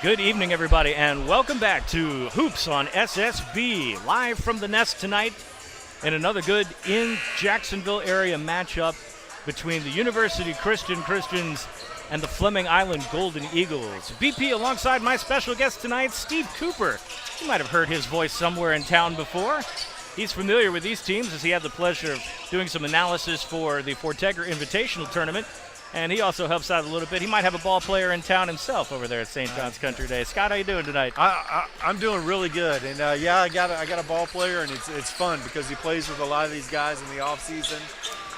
Good evening, everybody, and welcome back to Hoops on SSB, live from the Nest tonight in another good in Jacksonville area matchup between the University Christians and the Fleming Island Golden Eagles. BP alongside my special guest tonight, Steve Cooper. You might have heard his voice somewhere in town before. He's familiar with these teams as he had the pleasure of doing some analysis for the Fortegra Invitational Tournament. And he also helps out a little bit. He might have a ball player in town himself over there at St. John's Country Day. Scott, how you doing tonight? I'm doing really good, and yeah, I got a ball player, and it's fun because he plays with a lot of these guys in the off season,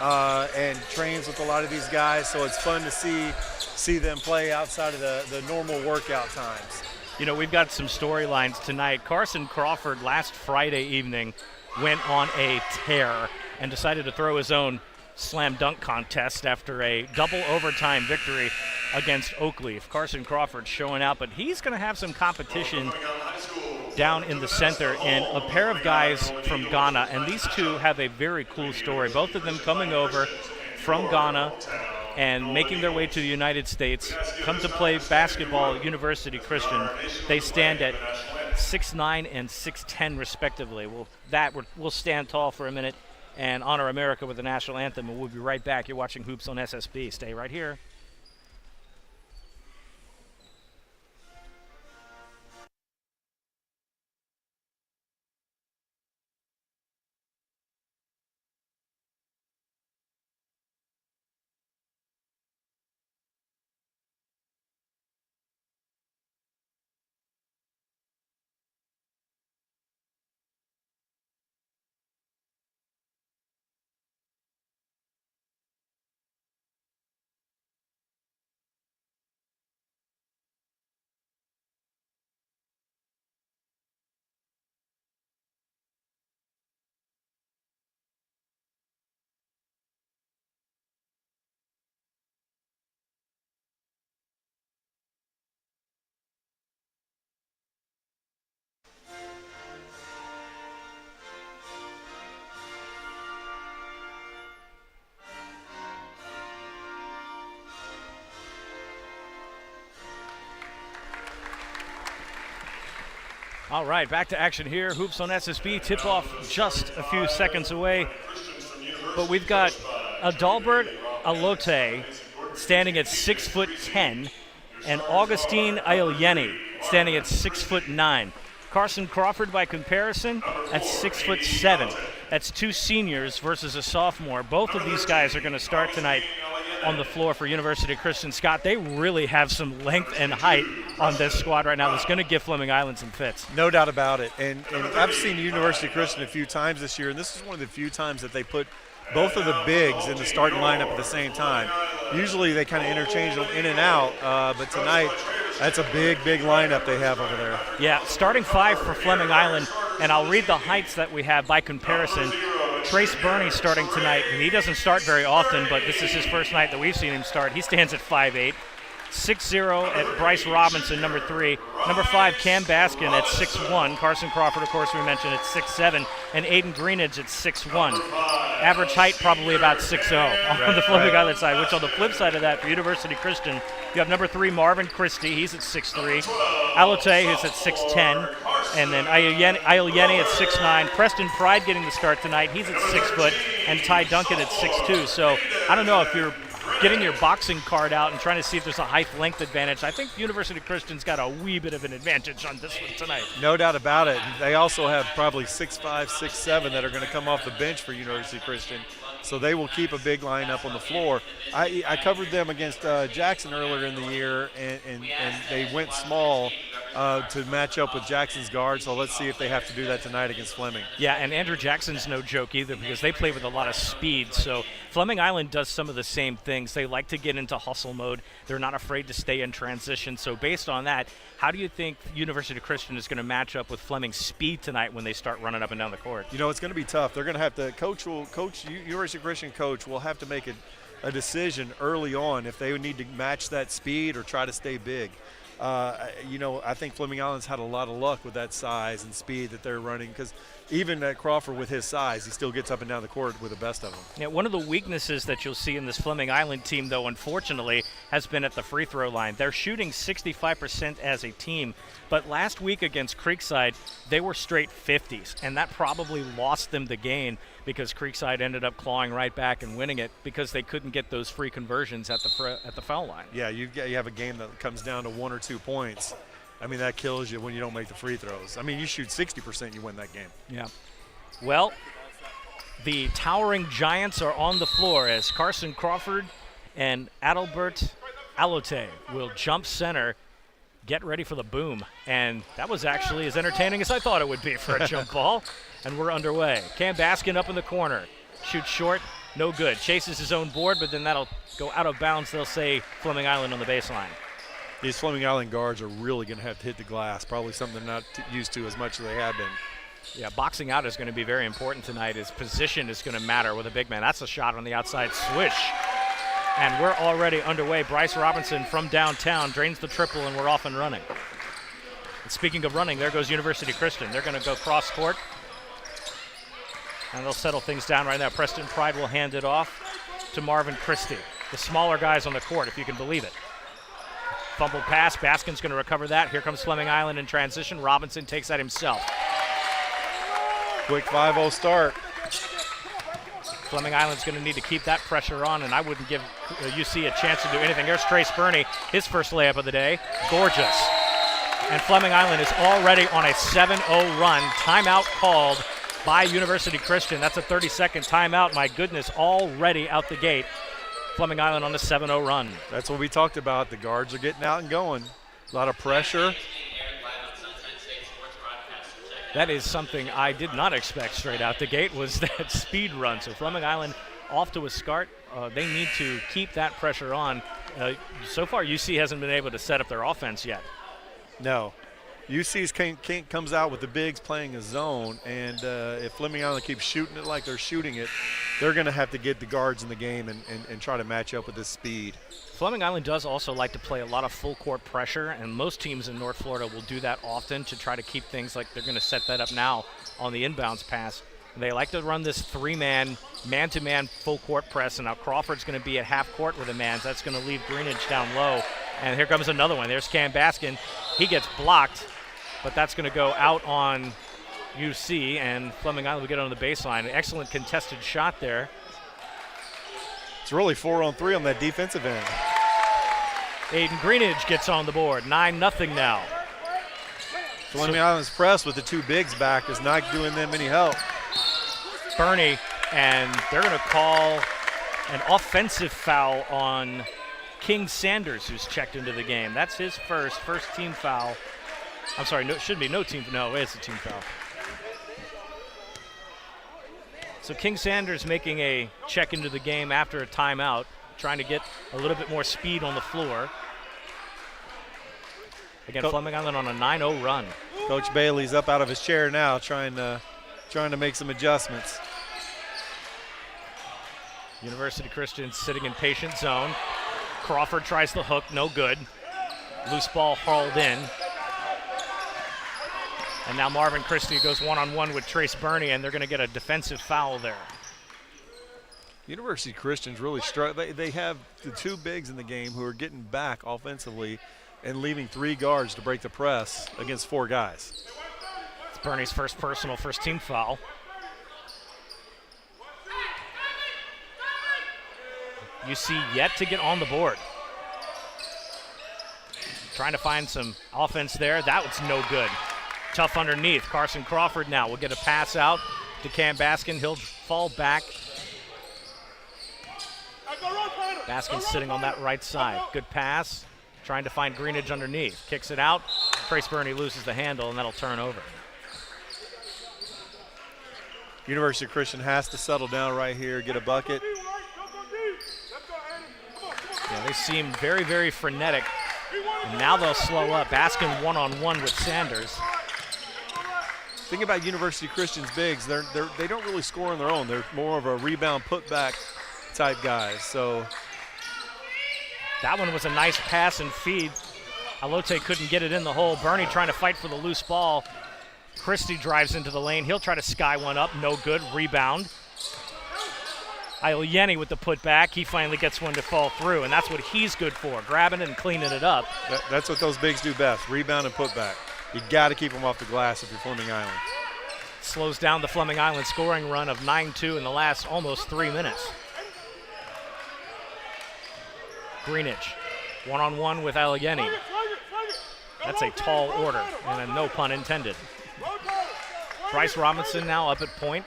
and trains with a lot of these guys. So it's fun to see them play outside of the normal workout times. You know, we've got some storylines tonight. Carson Crawford last Friday evening went on a tear and decided to throw his own slam dunk contest after a double overtime victory against Oakleaf. Carson Crawford showing out, but he's going to have some competition down in the center in a pair of guys from Ghana, and these two have a very cool story. Both of them coming over from Ghana and making their way to the United States, come to play basketball at University Christian. They stand at 6'9" and 6'10" respectively. We'll stand tall for a minute and honor America with the national anthem, and we'll be right back. You're watching Hoops on SSB. Stay right here. All right, back to action here. Hoops on SSB. Tip-off just a few seconds away. But we've got Adalbert Alote standing at 6'10", and Augustine Ayelyeni standing at 6'9". Carson Crawford, by comparison, at 6'7". That's two seniors versus a sophomore. Both of these guys are going to start tonight on the floor for University Christian. Scott, they really have some length and height on this squad right now that's going to give Fleming Island some fits. No doubt about it. And I've seen University Christian a few times this year, and this is one of the few times that they put both of the bigs in the starting lineup at the same time. Usually they kind of interchange them in and out, but tonight that's a big lineup they have over there. Yeah, starting five for Fleming Island, and I'll read the heights that we have by comparison. Trace Burney starting tonight, and he doesn't start very often, but this is his first night that we've seen him start. He stands at 5'8". 6'0" at Bryce Robinson, number 3. Number 5, Cam Baskin at 6'1". Carson Crawford, of course, we mentioned at 6'7", and Aiden Greenidge at 6'1". Average height probably about 6'0" on the Fleming Island side, which on the flip side of that for University Christian, you have number 3, Marvin Christie. He's at 6'3". Alote is at 6'10", and then Ayelyeni at 6'9". Preston Pride getting the start tonight. He's at 6 foot, and Ty Duncan at 6'2". So I don't know if you're getting your boxing card out and trying to see if there's a height-length advantage. I think University Christian's got a wee bit of an advantage on this one tonight. No doubt about it. They also have probably 6'5", 6'7" that are going to come off the bench for University Christian. So they will keep a big lineup on the floor. I covered them against Jackson earlier in the year, and they went small to match up with Jackson's guard. So let's see if they have to do that tonight against Fleming. Yeah, and Andrew Jackson's no joke either because they play with a lot of speed. So Fleming Island does some of the same things. They like to get into hustle mode. They're not afraid to stay in transition. So based on that, how do you think University Christian is going to match up with Fleming's speed tonight when they start running up and down the court? You know, it's going to be tough. They're going to have to University Christian coach will have to make a decision early on if they would need to match that speed or try to stay big. I think Fleming Island's had a lot of luck with that size and speed that they're running, because even at Crawford with his size, he still gets up and down the court with the best of them. Yeah, one of the weaknesses that you'll see in this Fleming Island team, though, unfortunately, has been at the free throw line. They're shooting 65% as a team, but last week against Creekside, they were straight 50s, and that probably lost them the game because Creekside ended up clawing right back and winning it because they couldn't get those free conversions at the foul line. Yeah, you have a game that comes down to 1 or 2 points. I mean, that kills you when you don't make the free throws. I mean, you shoot 60%, you win that game. Yeah. Well, the towering giants are on the floor as Carson Crawford and Adalbert Alote will jump center, get ready for the boom. And that was actually as entertaining as I thought it would be for a jump ball. And we're underway. Cam Baskin up in the corner. Shoots short, no good. Chases his own board, but then that'll go out of bounds. They'll say Fleming Island on the baseline. These Fleming Island guards are really going to have to hit the glass, probably something they're not used to as much as they have been. Yeah, boxing out is going to be very important tonight. His position is going to matter with a big man. That's a shot on the outside, swish. And we're already underway. Bryce Robinson from downtown drains the triple, and we're off and running. And speaking of running, there goes University Christian. They're going to go cross court, and they'll settle things down right now. Preston Pride will hand it off to Marvin Christie, the smaller guys on the court, if you can believe it. Fumbled pass. Baskin's going to recover that. Here comes Fleming Island in transition. Robinson takes that himself. Quick 5-0 start. Fleming Island's going to need to keep that pressure on, and I wouldn't give UC a chance to do anything. There's Trace Burney, his first layup of the day. Gorgeous. And Fleming Island is already on a 7-0 run. Timeout called by University Christian. That's a 30-second timeout. My goodness, already out the gate. Fleming Island on a 7-0 run. That's what we talked about. The guards are getting out and going. A lot of pressure. That is something I did not expect straight out the gate, was that speed run. So Fleming Island off to a start. They need to keep that pressure on. So far, UC hasn't been able to set up their offense yet. No. UC's comes out with the bigs playing a zone, and if Fleming Island keeps shooting it like they're shooting it, they're going to have to get the guards in the game and try to match up with this speed. Fleming Island does also like to play a lot of full court pressure, and most teams in North Florida will do that often to try to keep things like they're going to set that up now on the inbounds pass. They like to run this three-man, man-to-man full court press, and now Crawford's going to be at half court with a man, so that's going to leave Greenidge down low. And here comes another one. There's Cam Baskin. He gets blocked, but that's going to go out on UC, and Fleming Island will get on the baseline. An excellent contested shot there. It's really 4-on-3 on that defensive end. Aiden Greenidge gets on the board. 9-0 now. Fleming Island's press with the two bigs back is not doing them any help. Burney, and they're going to call an offensive foul on King Sanders, who's checked into the game. That's his first team foul. I'm sorry, no, should be no team. No, it's a team foul. So King Sanders making a check into the game after a timeout, trying to get a little bit more speed on the floor. Again, Fleming Island on a 9-0 run. Coach Bailey's up out of his chair now, trying to make some adjustments. University Christian sitting in patient zone. Crawford tries the hook, no good. Loose ball hauled in. And now Marvin Christie goes one-on-one with Trace Burney, and they're going to get a defensive foul there. University Christian's really struggle. They have the two bigs in the game who are getting back offensively and leaving three guards to break the press against four guys. It's Burney's first team foul. UC yet to get on the board. Trying to find some offense there. That was no good. Tough underneath. Carson Crawford now will get a pass out to Cam Baskin. He'll fall back. Baskin sitting on that right side. Good pass. Trying to find Greenidge underneath. Kicks it out. Trace Burney loses the handle, and that'll turn over. University Christian has to settle down right here, get a bucket. Yeah, they seem very, very frenetic. And now they'll slow up. Baskin one-on-one with Sanders. Thing about University Christian's bigs, they don't really score on their own. They're more of a rebound putback type guys. So that one was a nice pass and feed Alote couldn't get it in the hole. Bernie trying to fight for the loose ball. Christie drives into the lane. He'll try to sky one up. No good. Rebound. Ayelieni with the putback. He finally gets one to fall through, and that's what he's good for, grabbing it and cleaning it up. That's what those bigs do best, rebound and putback. You got to keep them off the glass if you're Fleming Island. Slows down the Fleming Island scoring run of 9-2 in the last almost 3 minutes. Greenidge, one-on-one with Ayelieni. That's a tall order, and no pun intended. Bryce Robinson now up at point.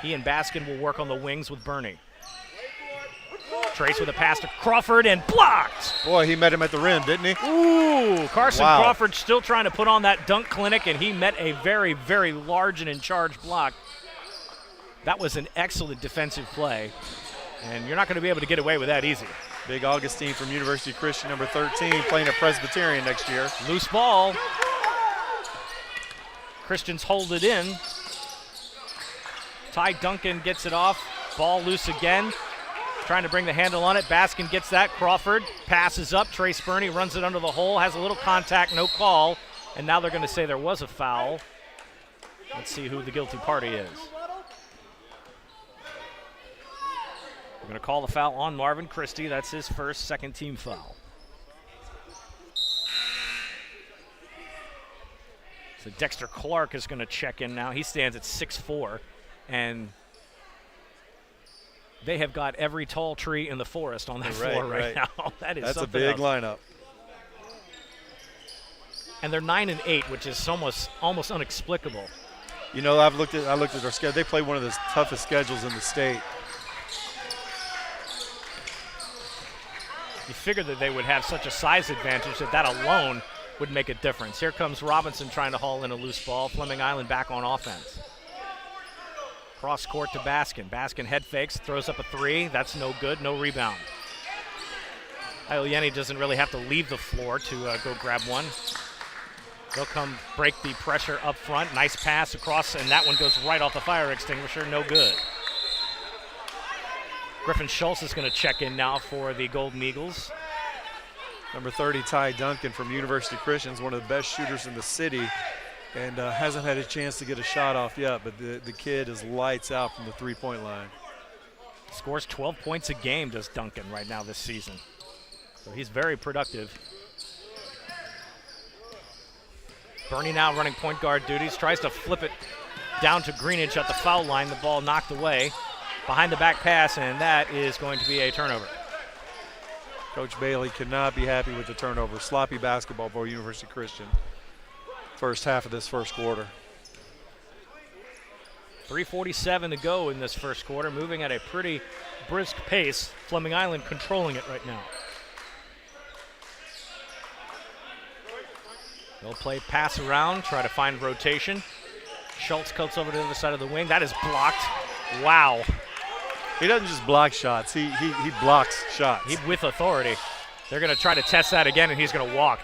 He and Baskin will work on the wings with Bernie. Trace with a pass to Crawford and blocked. Boy, he met him at the rim, didn't he? Ooh, Carson Wow. Crawford still trying to put on that dunk clinic, and he met a very, very large and in-charge block. That was an excellent defensive play, and you're not going to be able to get away with that easy. Big Augustine from University Christian, number 13, playing at Presbyterian next year. Loose ball. Christians hold it in. Ty Duncan gets it off. Ball loose again. Trying to bring the handle on it. Baskin gets that. Crawford passes up. Trace Burney runs it under the hole. Has a little contact, no call. And now they're going to say there was a foul. Let's see who the guilty party is. We're going to call the foul on Marvin Christie. That's his first second-team foul. So Dexter Clark is going to check in now. He stands at 6'4", and they have got every tall tree in the forest on that floor right now. That's a big lineup. And they're 9-8, which is almost inexplicable. You know, I looked at their schedule. They play one of the toughest schedules in the state. You figured that they would have such a size advantage that alone would make a difference. Here comes Robinson trying to haul in a loose ball. Fleming Island back on offense. Cross court to Baskin. Baskin head fakes, throws up a three. That's no good, no rebound. Ayelieni doesn't really have to leave the floor to go grab one. They'll come break the pressure up front. Nice pass across, and that one goes right off the fire extinguisher. No good. Griffin Schultz is going to check in now for the Golden Eagles. Number 30, Ty Duncan from University Christian, one of the best shooters in the city, and hasn't had a chance to get a shot off yet, but the kid is lights out from the three-point line. Scores 12 points a game, does Duncan, right now this season. So he's very productive. Bernie now running point guard duties, tries to flip it down to Greenidge at the foul line. The ball knocked away. Behind the back pass, and that is going to be a turnover. Coach Bailey cannot be happy with the turnover. Sloppy basketball for University Christian. First half of this first quarter. 3:47 to go in this first quarter, moving at a pretty brisk pace. Fleming Island controlling it right now. They'll play pass around, try to find rotation. Schultz cuts over to the other side of the wing. That is blocked. Wow. He doesn't just block shots, he blocks shots. With authority. They're going to try to test that again, and he's going to walk.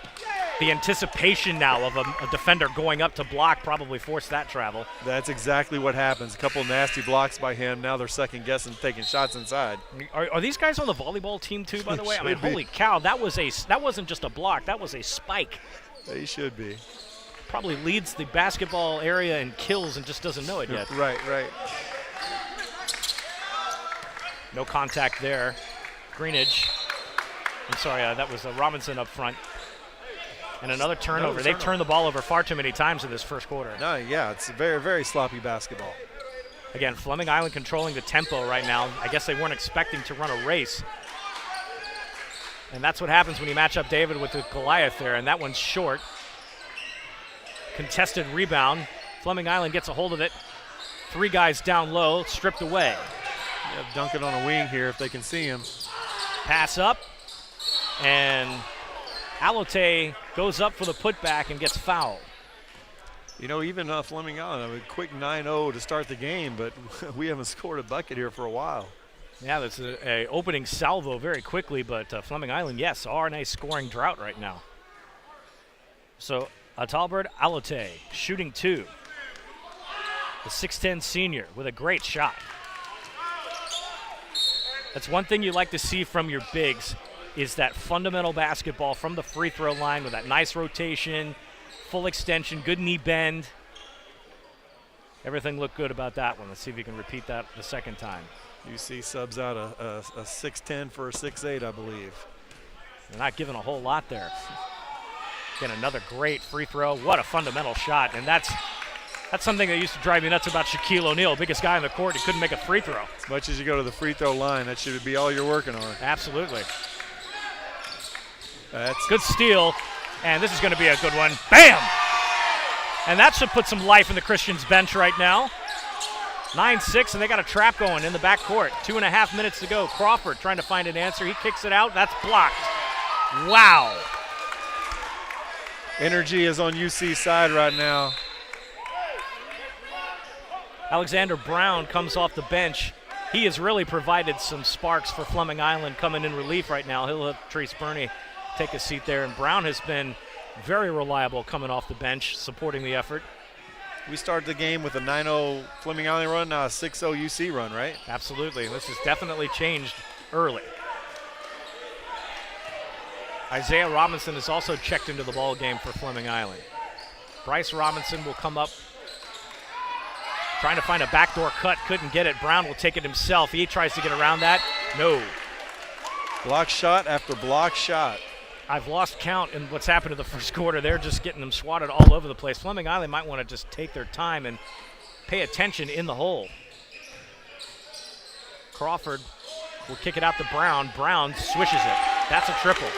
The anticipation now of a defender going up to block probably forced that travel. That's exactly what happens. A couple nasty blocks by him. Now they're second guessing, taking shots inside. Are these guys on the volleyball team too, by the way? I mean, holy cow, that wasn't just a block, that was a spike. He should be. Probably leads the basketball area in kills and just doesn't know it yet. Right. No contact there. Greenidge. I'm sorry, that was Robinson up front. And another turnover. They've turned the ball over far too many times in this first quarter. No, yeah, it's very, very sloppy basketball. Again, Fleming Island controlling the tempo right now. I guess they weren't expecting to run a race. And that's what happens when you match up David with the Goliath there, and that one's short. Contested rebound. Fleming Island gets a hold of it. Three guys down low, stripped away. You have Duncan on a wing here if they can see him. Pass up, and Alote goes up for the putback and gets fouled. You know, even Fleming Island, a quick 9-0 to start the game, but we haven't scored a bucket here for a while. Yeah, that's a opening salvo very quickly, but Fleming Island, yes, are in a scoring drought right now. So Atalbert Alote shooting two. The 6'10 senior with a great shot. That's one thing you like to see from your bigs. is that fundamental basketball from the free throw line with that nice rotation, full extension, good knee bend. Everything looked good about that one. Let's see if you can repeat that the second time. UC subs out a 6'10 for a 6'8, I believe. They're not giving a whole lot there. Again, another great free throw. What a fundamental shot. And that's something that used to drive me nuts about Shaquille O'Neal, biggest guy on the court. He couldn't make a free throw. As much as you go to the free throw line, that should be all you're working on. Absolutely. That's good steal. And this is going to be a good one. Bam! And that should put some life in the Christians bench right now. 9-6, and they got a trap going in the backcourt. 2.5 minutes to go. Crawford trying to find an answer. He kicks it out. That's blocked. Wow. Energy is on UC's side right now. Alexander Brown comes off the bench. He has really provided some sparks for Fleming Island coming in relief right now. He'll have Trace Burney take a seat there, and Brown has been very reliable coming off the bench, supporting the effort. We started the game with a 9-0 Fleming Island run, now a 6-0 UC run, right? Absolutely. This has definitely changed early. Isaiah Robinson has also checked into the ball game for Fleming Island. Bryce Robinson will come up, trying to find a backdoor cut, couldn't get it. Brown will take it himself. He tries to get around that. No. Block shot after block shot. I've lost count in what's happened in the first quarter. They're just getting them swatted all over the place. Fleming Island might want to just take their time and pay attention in the hole. Crawford will kick it out to Brown. Brown swishes it. That's a triple.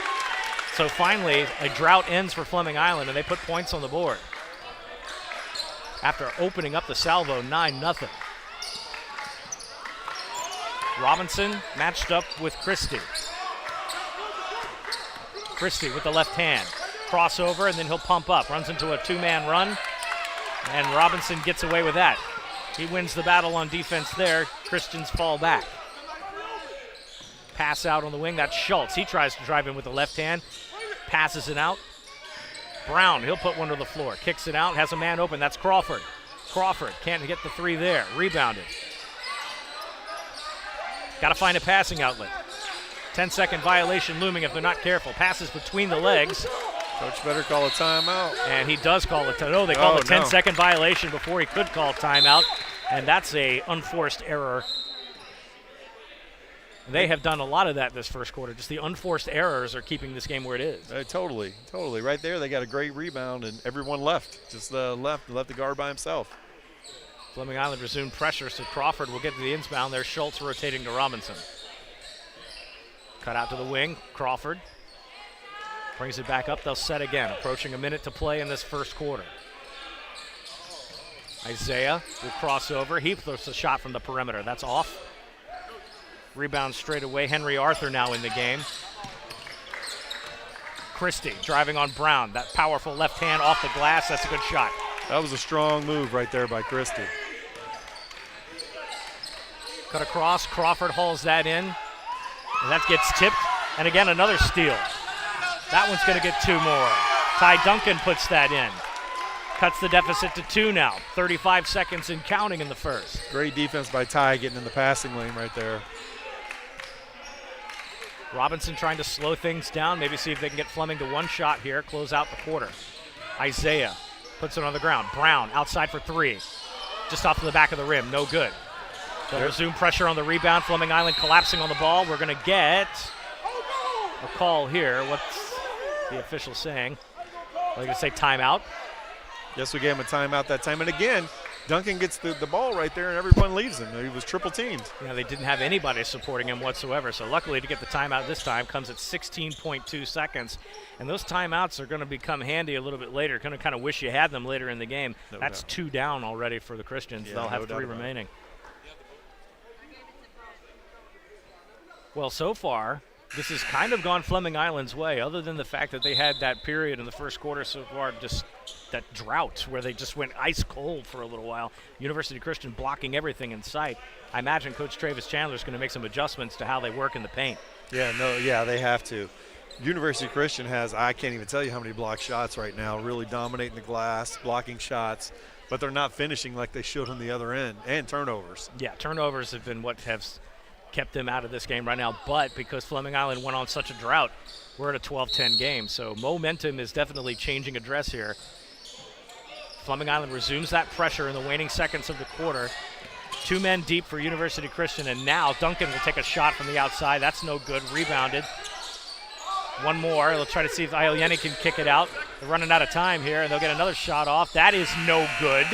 So finally, a drought ends for Fleming Island, and they put points on the board. After opening up the salvo, 9-0. Robinson matched up with Christie. Christie with the left hand. Crossover, and then he'll pump up. Runs into a two-man run, and Robinson gets away with that. He wins the battle on defense there. Christians fall back. Pass out on the wing. That's Schultz. He tries to drive in with the left hand. Passes it out. Brown, he'll put one to the floor. Kicks it out. Has a man open. That's Crawford. Crawford can't get the three there. Rebounded. Got to find a passing outlet. 10-second violation looming if they're not careful. Passes between the legs. Coach better call a timeout. And he does call a timeout. No, they called a 10-second violation before he could call timeout. And that's a unforced error. They have done a lot of that this first quarter. Just the unforced errors are keeping this game where it is. Totally. Right there, they got a great rebound, and everyone left. Just left the guard by himself. Fleming Island resumed pressure, so Crawford will get to the inbound. There's Schultz rotating to Robinson. Cut out to the wing. Crawford brings it back up. They'll set again. Approaching a minute to play in this first quarter. Isaiah will cross over. He throws a shot from the perimeter. That's off. Rebound straight away. Henry Arthur now in the game. Christie driving on Brown. That powerful left hand off the glass. That's a good shot. That was a strong move right there by Christie. Cut across. Crawford hauls that in. And that gets tipped. And again, another steal. That one's going to get two more. Ty Duncan puts that in. Cuts the deficit to 2 now. 35 seconds and counting in the first. Great defense by Ty getting in the passing lane right there. Robinson trying to slow things down, maybe see if they can get Fleming to one shot here, close out the quarter. Isaiah puts it on the ground. Brown outside for 3. Just off to the back of the rim, no good. They'll resume pressure on the rebound. Fleming Island collapsing on the ball. We're going to get a call here. What's the official saying? Are they going to say timeout? Yes, we gave him a timeout that time. And again, Duncan gets the ball right there, and everyone leaves him. He was triple teamed. Yeah, they didn't have anybody supporting him whatsoever. So luckily to get the timeout this time comes at 16.2 seconds. And those timeouts are going to become handy a little bit later. Going to kind of wish you had them later in the game. No That's doubt. 2 down already for the Christians. Yeah, they'll have 3 remaining. Well, so far, this has kind of gone Fleming Island's way, other than the fact that they had that period in the first quarter so far, just that drought where they just went ice cold for a little while. University Christian blocking everything in sight. I imagine Coach Travis Chandler is going to make some adjustments to how they work in the paint. Yeah, they have to. University Christian has, I can't even tell you how many block shots right now, really dominating the glass, blocking shots, but they're not finishing like they should on the other end, and turnovers. Yeah, turnovers have been what have kept them out of this game right now. But because Fleming Island went on such a drought, we're at a 12-10 game. So momentum is definitely changing address here. Fleming Island resumes that pressure in the waning seconds of the quarter. 2 men deep for University Christian, and now Duncan will take a shot from the outside. That's no good. Rebounded. One more. They'll try to see if Ayelieni can kick it out. They're running out of time here, and they'll get another shot off. That is no good.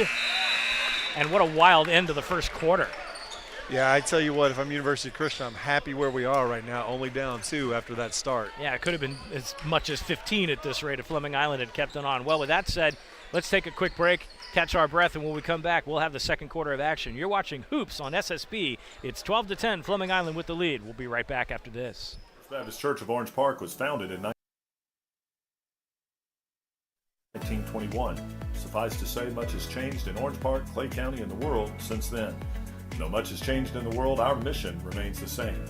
And what a wild end to the first quarter. Yeah, I tell you what, if I'm University Christian, I'm happy where we are right now, only down 2 after that start. Yeah, it could have been as much as 15 at this rate if Fleming Island had kept it on. Well, with that said, let's take a quick break, catch our breath, and when we come back, we'll have the second quarter of action. You're watching Hoops on SSB. It's 12-10, Fleming Island with the lead. We'll be right back after this. Baptist Church of Orange Park was founded in 1921. Suffice to say, much has changed in Orange Park, Clay County, and the world since then. Though much has changed in the world, our mission remains the same.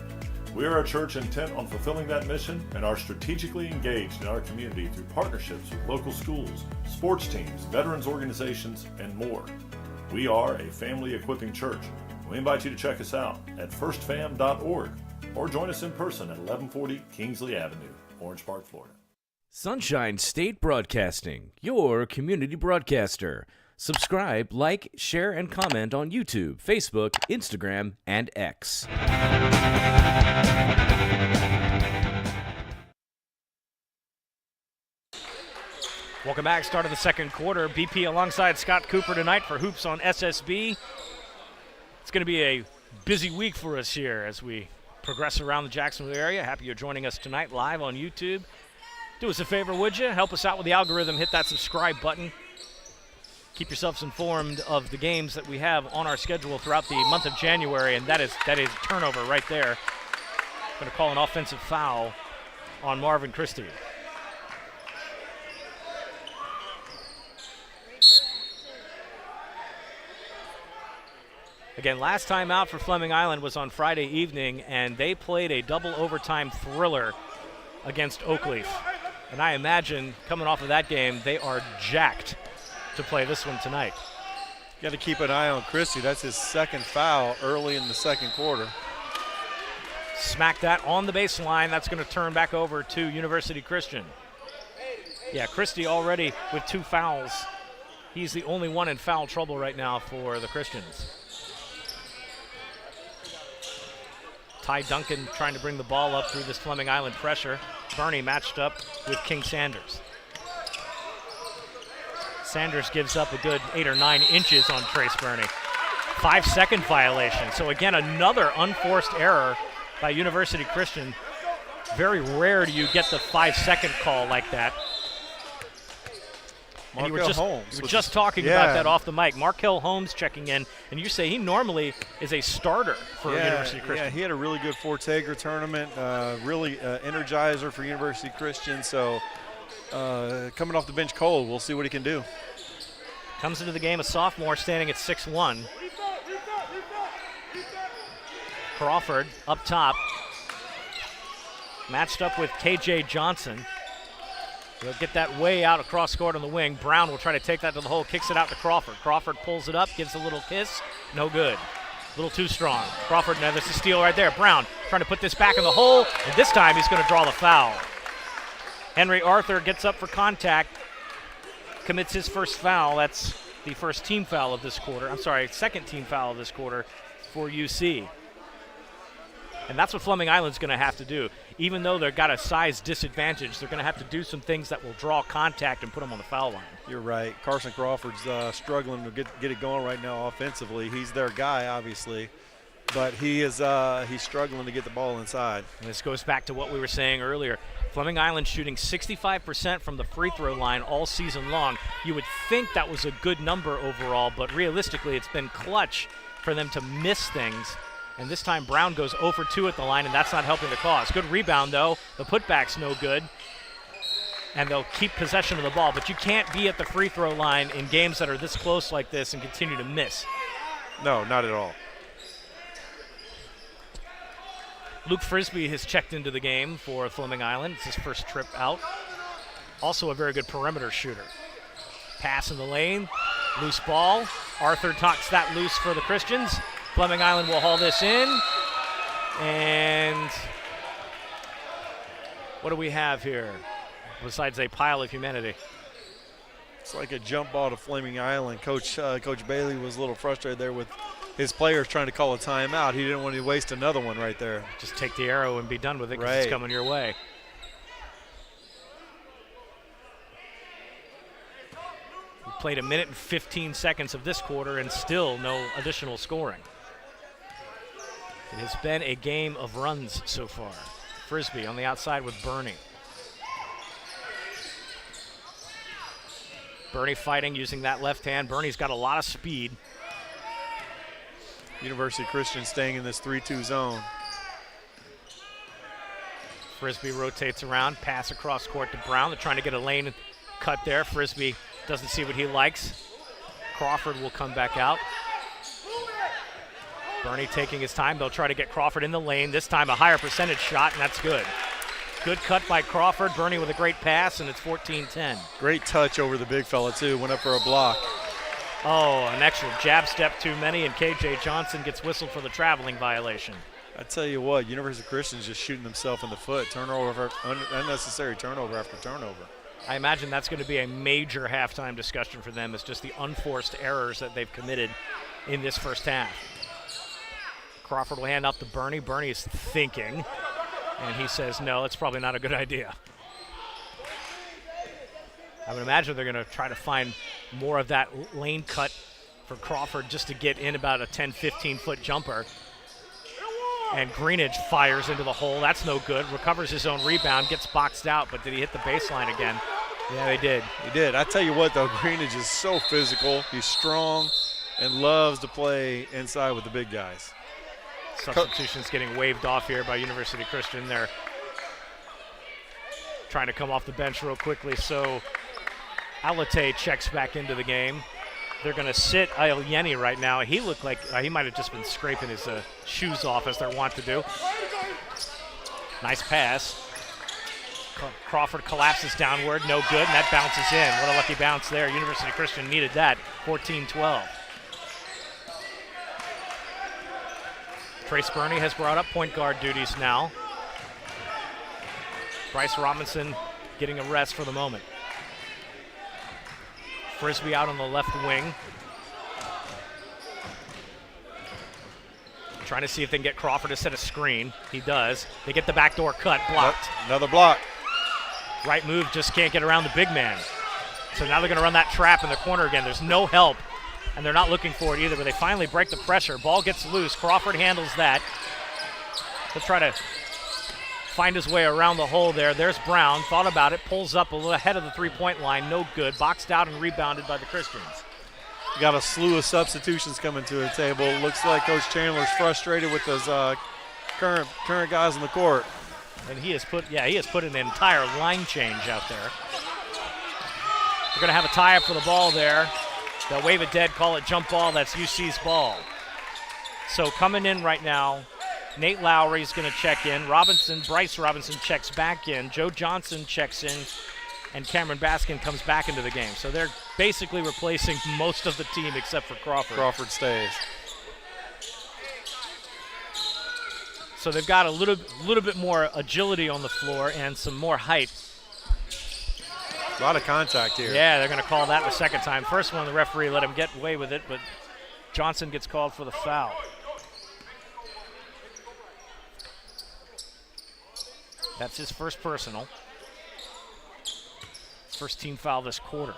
We are a church intent on fulfilling that mission and are strategically engaged in our community through partnerships with local schools, sports teams, veterans organizations, and more. We are a family equipping church. We invite you to check us out at firstfam.org or join us in person at 1140 Kingsley Avenue, Orange Park, Florida. Sunshine State Broadcasting, your community broadcaster. Subscribe, like, share, and comment on YouTube, Facebook, Instagram, and X. Welcome back. Start of the second quarter. BP alongside Scott Cooper tonight for Hoops on SSB. It's going to be a busy week for us here as we progress around the Jacksonville area. Happy you're joining us tonight live on YouTube. Do us a favor, would you? Help us out with the algorithm. Hit that subscribe button. Keep yourselves informed of the games that we have on our schedule throughout the month of January, and that is turnover right there. Going to call an offensive foul on Marvin Christie. Again, last time out for Fleming Island was on Friday evening, and they played a double overtime thriller against Oakleaf. And I imagine coming off of that game, they are jacked to play this one tonight. Got to keep an eye on Christie. That's his second foul early in the second quarter. Smack that on the baseline. That's going to turn back over to University Christian. Yeah, Christie already with 2 fouls. He's the only one in foul trouble right now for the Christians. Ty Duncan trying to bring the ball up through this Fleming Island pressure. Bernie matched up with King Sanders. Sanders gives up a good 8 or 9 inches on Trace Bernie. 5-second violation. So again, another unforced error by University Christian. Very rare do you get the 5-second call like that. And you were just talking about that off the mic. Markel Holmes checking in, and you say he normally is a starter for University Christian. Yeah, he had a really good Fortegra tournament, really energizer for University Christian. So coming off the bench cold, we'll see what he can do. Comes into the game a sophomore standing at 6'1". Crawford up top, matched up with KJ Johnson. They'll get that way out across court on the wing. Brown will try to take that to the hole, kicks it out to Crawford. Crawford pulls it up, gives a little kiss. No good. A little too strong. Crawford, now there's a steal right there. Brown trying to put this back in the hole, and this time he's going to draw the foul. Henry Arthur gets up for contact, commits his first foul. That's the first team foul of this quarter. I'm sorry, second team foul of this quarter for UC. And that's what Fleming Island's going to have to do. Even though they've got a size disadvantage, they're going to have to do some things that will draw contact and put them on the foul line. You're right. Carson Crawford's struggling to get it going right now offensively. He's their guy, obviously, but he's struggling to get the ball inside. And this goes back to what we were saying earlier. Fleming Island shooting 65% from the free throw line all season long. You would think that was a good number overall, but realistically it's been clutch for them to miss things. And this time Brown goes 0 for 2 at the line, and that's not helping the cause. Good rebound, though. The putback's no good. And they'll keep possession of the ball. But you can't be at the free throw line in games that are this close like this and continue to miss. No, not at all. Luke Frisbee has checked into the game for Fleming Island. It's his first trip out. Also a very good perimeter shooter. Pass in the lane. Loose ball. Arthur talks that loose for the Christians. Fleming Island will haul this in. And what do we have here besides a pile of humanity? It's like a jump ball to Fleming Island. Coach Bailey was a little frustrated there with his players trying to call a timeout. He didn't want to waste another one right there. Just take the arrow and be done with it because Right. it's coming your way. We played 1 minute and 15 seconds of this quarter and still no additional scoring. It has been a game of runs so far. Frisbee on the outside with Bernie. Bernie fighting, using that left hand. Bernie's got a lot of speed. University Christian staying in this 3-2 zone. Frisbee rotates around, pass across court to Brown. They're trying to get a lane cut there. Frisbee doesn't see what he likes. Crawford will come back out. Bernie taking his time. They'll try to get Crawford in the lane. This time a higher percentage shot, and that's good. Good cut by Crawford. Bernie with a great pass, and it's 14-10. Great touch over the big fella, too. Went up for a block. Oh, an extra jab step too many, and KJ Johnson gets whistled for the traveling violation. I tell you what, University Christian's just shooting themselves in the foot. Turnover, unnecessary turnover after turnover. I imagine that's going to be a major halftime discussion for them. It's just the unforced errors that they've committed in this first half. Crawford will hand off to Bernie. Bernie is thinking, and he says, no, it's probably not a good idea. I would imagine they're going to try to find more of that lane cut for Crawford just to get in about a 10, 15-foot jumper. And Greenidge fires into the hole. That's no good. Recovers his own rebound, gets boxed out, but did he hit the baseline again? Yeah, they did. He did. I tell you what, though, Greenidge is so physical. He's strong and loves to play inside with the big guys. Substitutions getting waved off here by University Christian. They're trying to come off the bench real quickly. So Alate checks back into the game. They're going to sit Yeni right now. He looked like he might have just been scraping his shoes off, as they're wont to do. Nice pass. Crawford collapses downward. No good, and that bounces in. What a lucky bounce there. University Christian needed that. 14-12. Trace Burney has brought up point guard duties now. Bryce Robinson getting a rest for the moment. Frisbee out on the left wing. Trying to see if they can get Crawford to set a screen. He does. They get the backdoor cut, blocked. Another block. Right move, just can't get around the big man. So now they're going to run that trap in the corner again. There's no help, and they're not looking for it either, but they finally break the pressure. Ball gets loose. Crawford handles that. They'll try to find his way around the hole there. There's Brown. Thought about it. Pulls up a little ahead of the three-point line. No good. Boxed out and rebounded by the Christians. Got a slew of substitutions coming to the table. Looks like Coach Chandler's frustrated with his current guys on the court. And he has put an entire line change out there. We're going to have a tie-up for the ball there. They'll wave it dead, call it jump ball. That's UC's ball. So coming in right now, Nate Lowry is going to check in. Bryce Robinson checks back in. Joe Johnson checks in. And Cameron Baskin comes back into the game. So they're basically replacing most of the team except for Crawford. Crawford stays. So they've got a little bit more agility on the floor and some more height. A lot of contact here. Yeah, they're going to call that the second time. First one, the referee let him get away with it, but Johnson gets called for the foul. That's his first personal. First team foul this quarter.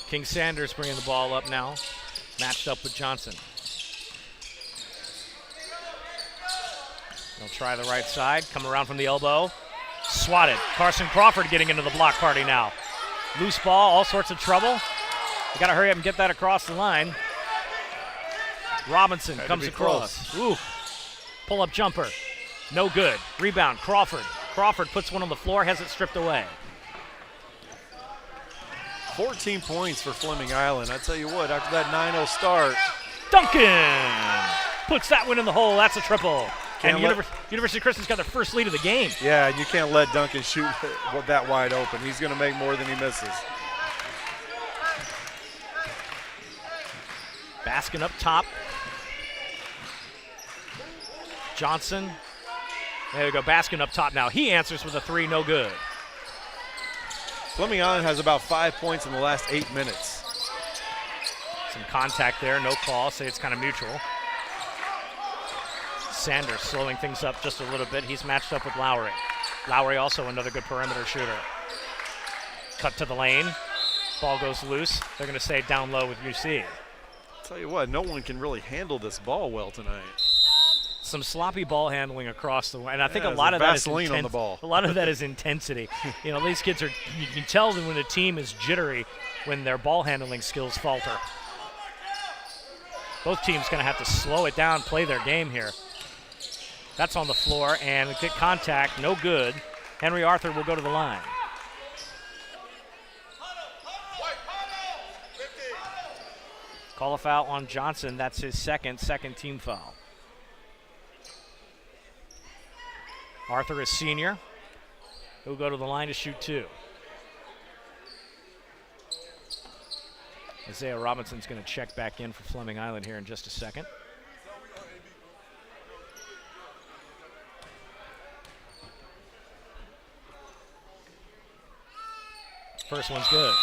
King Sanders bringing the ball up now, matched up with Johnson. They'll try the right side, come around from the elbow. Swatted. Carson Crawford getting into the block party now. Loose ball, all sorts of trouble. You got to hurry up and get that across the line. Robinson comes across. Ooh, pull-up jumper. No good. Rebound, Crawford. Crawford puts one on the floor, has it stripped away. 14 points for Fleming Island. I tell you what, after that 9-0 start. Duncan puts that one in the hole. That's a triple. And Can't University Christian's got their first lead of the game. Yeah, and you can't let Duncan shoot that wide open. He's going to make more than he misses. Baskin up top. Johnson. There we go. Baskin up top now. He answers with a three, no good. Fleming Island has about 5 points in the last 8 minutes. Some contact there, no call. Say it's kind of mutual. Sanders slowing things up just a little bit. He's matched up with Lowry. Lowry also another good perimeter shooter. Cut to the lane. Ball goes loose. They're going to stay down low with UC. Tell you what, no one can really handle this ball well tonight. Some sloppy ball handling across the way, and I think a there's lot of that is Vaseline on the ball. A lot of that is intensity. You know, these kids are. You can tell that when a team is jittery when their ball handling skills falter. Both teams going to have to slow it down, play their game here. That's on the floor, and get contact, no good. Henry Arthur will go to the line. Call a foul on Johnson. That's his second team foul. Arthur is senior. He'll go to the line to shoot two. Isaiah Robinson's going to check back in for Fleming Island here in just a second. First one's good.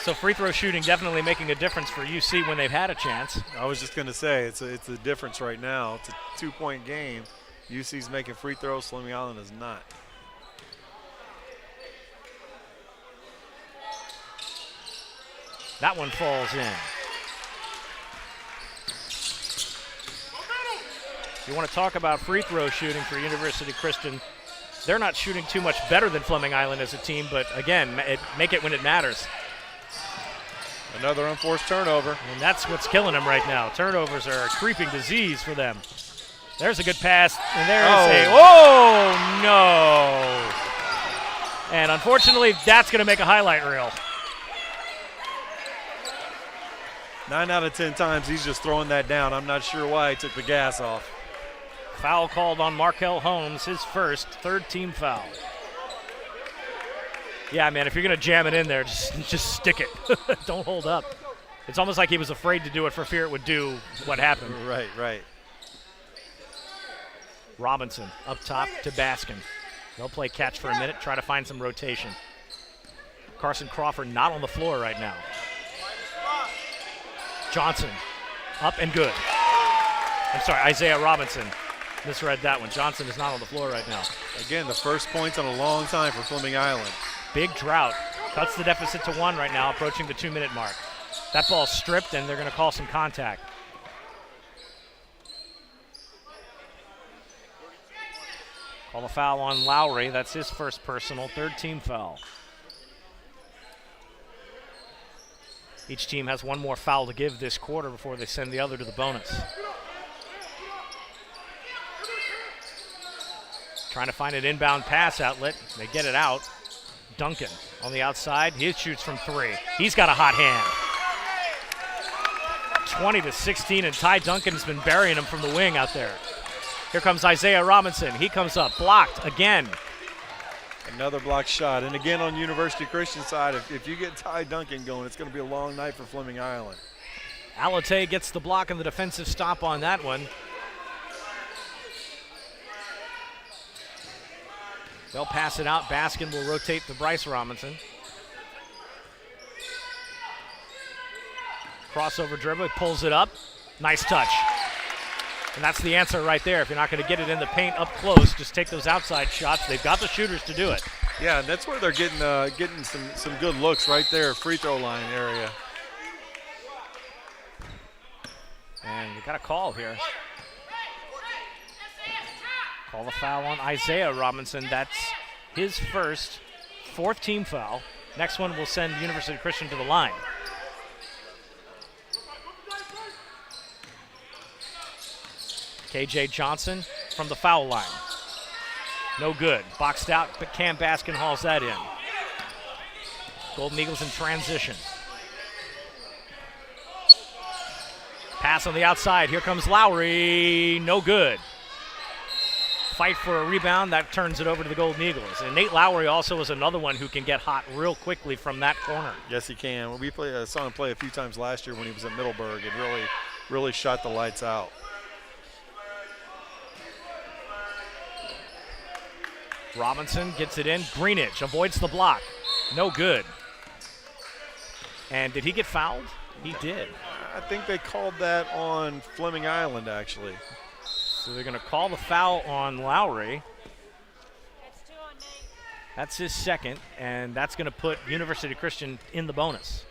So free throw shooting definitely making a difference for UC when they've had a chance. I was just going to say, it's a difference right now. It's a 2-point game. UC's making free throws, Fleming Island is not. That one falls in. You want to talk about free throw shooting for University Christian. They're not shooting too much better than Fleming Island as a team, but again, make it when it matters. Another unforced turnover. And that's what's killing them right now. Turnovers are a creeping disease for them. There's a good pass, and there's no. And unfortunately, that's going to make a highlight reel. 9 out of 10 times he's just throwing that down. I'm not sure why he took the gas off. Foul called on Markel Holmes, his first, third team foul. Yeah, man, if you're going to jam it in there, just stick it. Don't hold up. It's almost like he was afraid to do it for fear it would do what happened. Right. Robinson up top to Baskin. They'll play catch for a minute, try to find some rotation. Carson Crawford not on the floor right now. Johnson up and good. I'm sorry, Isaiah Robinson. Misread that one. Johnson is not on the floor right now. Again, the first points in a long time for Fleming Island. Big drought. Cuts the deficit to 1 right now, approaching the 2-minute mark. That ball's stripped, and they're going to call some contact. Call a foul on Lowry. That's his first personal, third team foul. Each team has one more foul to give this quarter before they send the other to the bonus. Trying to find an inbound pass outlet. They get it out. Duncan on the outside. He shoots from 3. He's got a hot hand. 20-16, and Ty Duncan's been burying him from the wing out there. Here comes Isaiah Robinson. He comes up, blocked again. Another block shot. And again on University Christian side, if you get Ty Duncan going, it's going to be a long night for Fleming Island. Alate gets the block and the defensive stop on that one. They'll pass it out. Baskin will rotate to Bryce Robinson. Crossover dribble, pulls it up. Nice touch. And that's the answer right there. If you're not going to get it in the paint up close, just take those outside shots. They've got the shooters to do it. Yeah, and that's where they're getting some good looks right there, free throw line area. And we got a call here. Call the foul on Isaiah Robinson. That's his first, fourth team foul. Next one will send University Christian to the line. KJ Johnson from the foul line. No good. Boxed out, but Cam Baskin hauls that in. Golden Eagles in transition. Pass on the outside. Here comes Lowry. No good. fight for a rebound. That turns it over to the Golden Eagles. And Nate Lowry also is another one who can get hot real quickly from that corner. Yes, he can. I saw him play a few times last year when he was at Middleburg and really shot the lights out. Robinson gets it in. Greenidge avoids the block. No good. And did he get fouled? He did. I think they called that on Fleming Island, actually. So they're going to call the foul on Lowry. That's his second, and that's going to put University Christian in the bonus.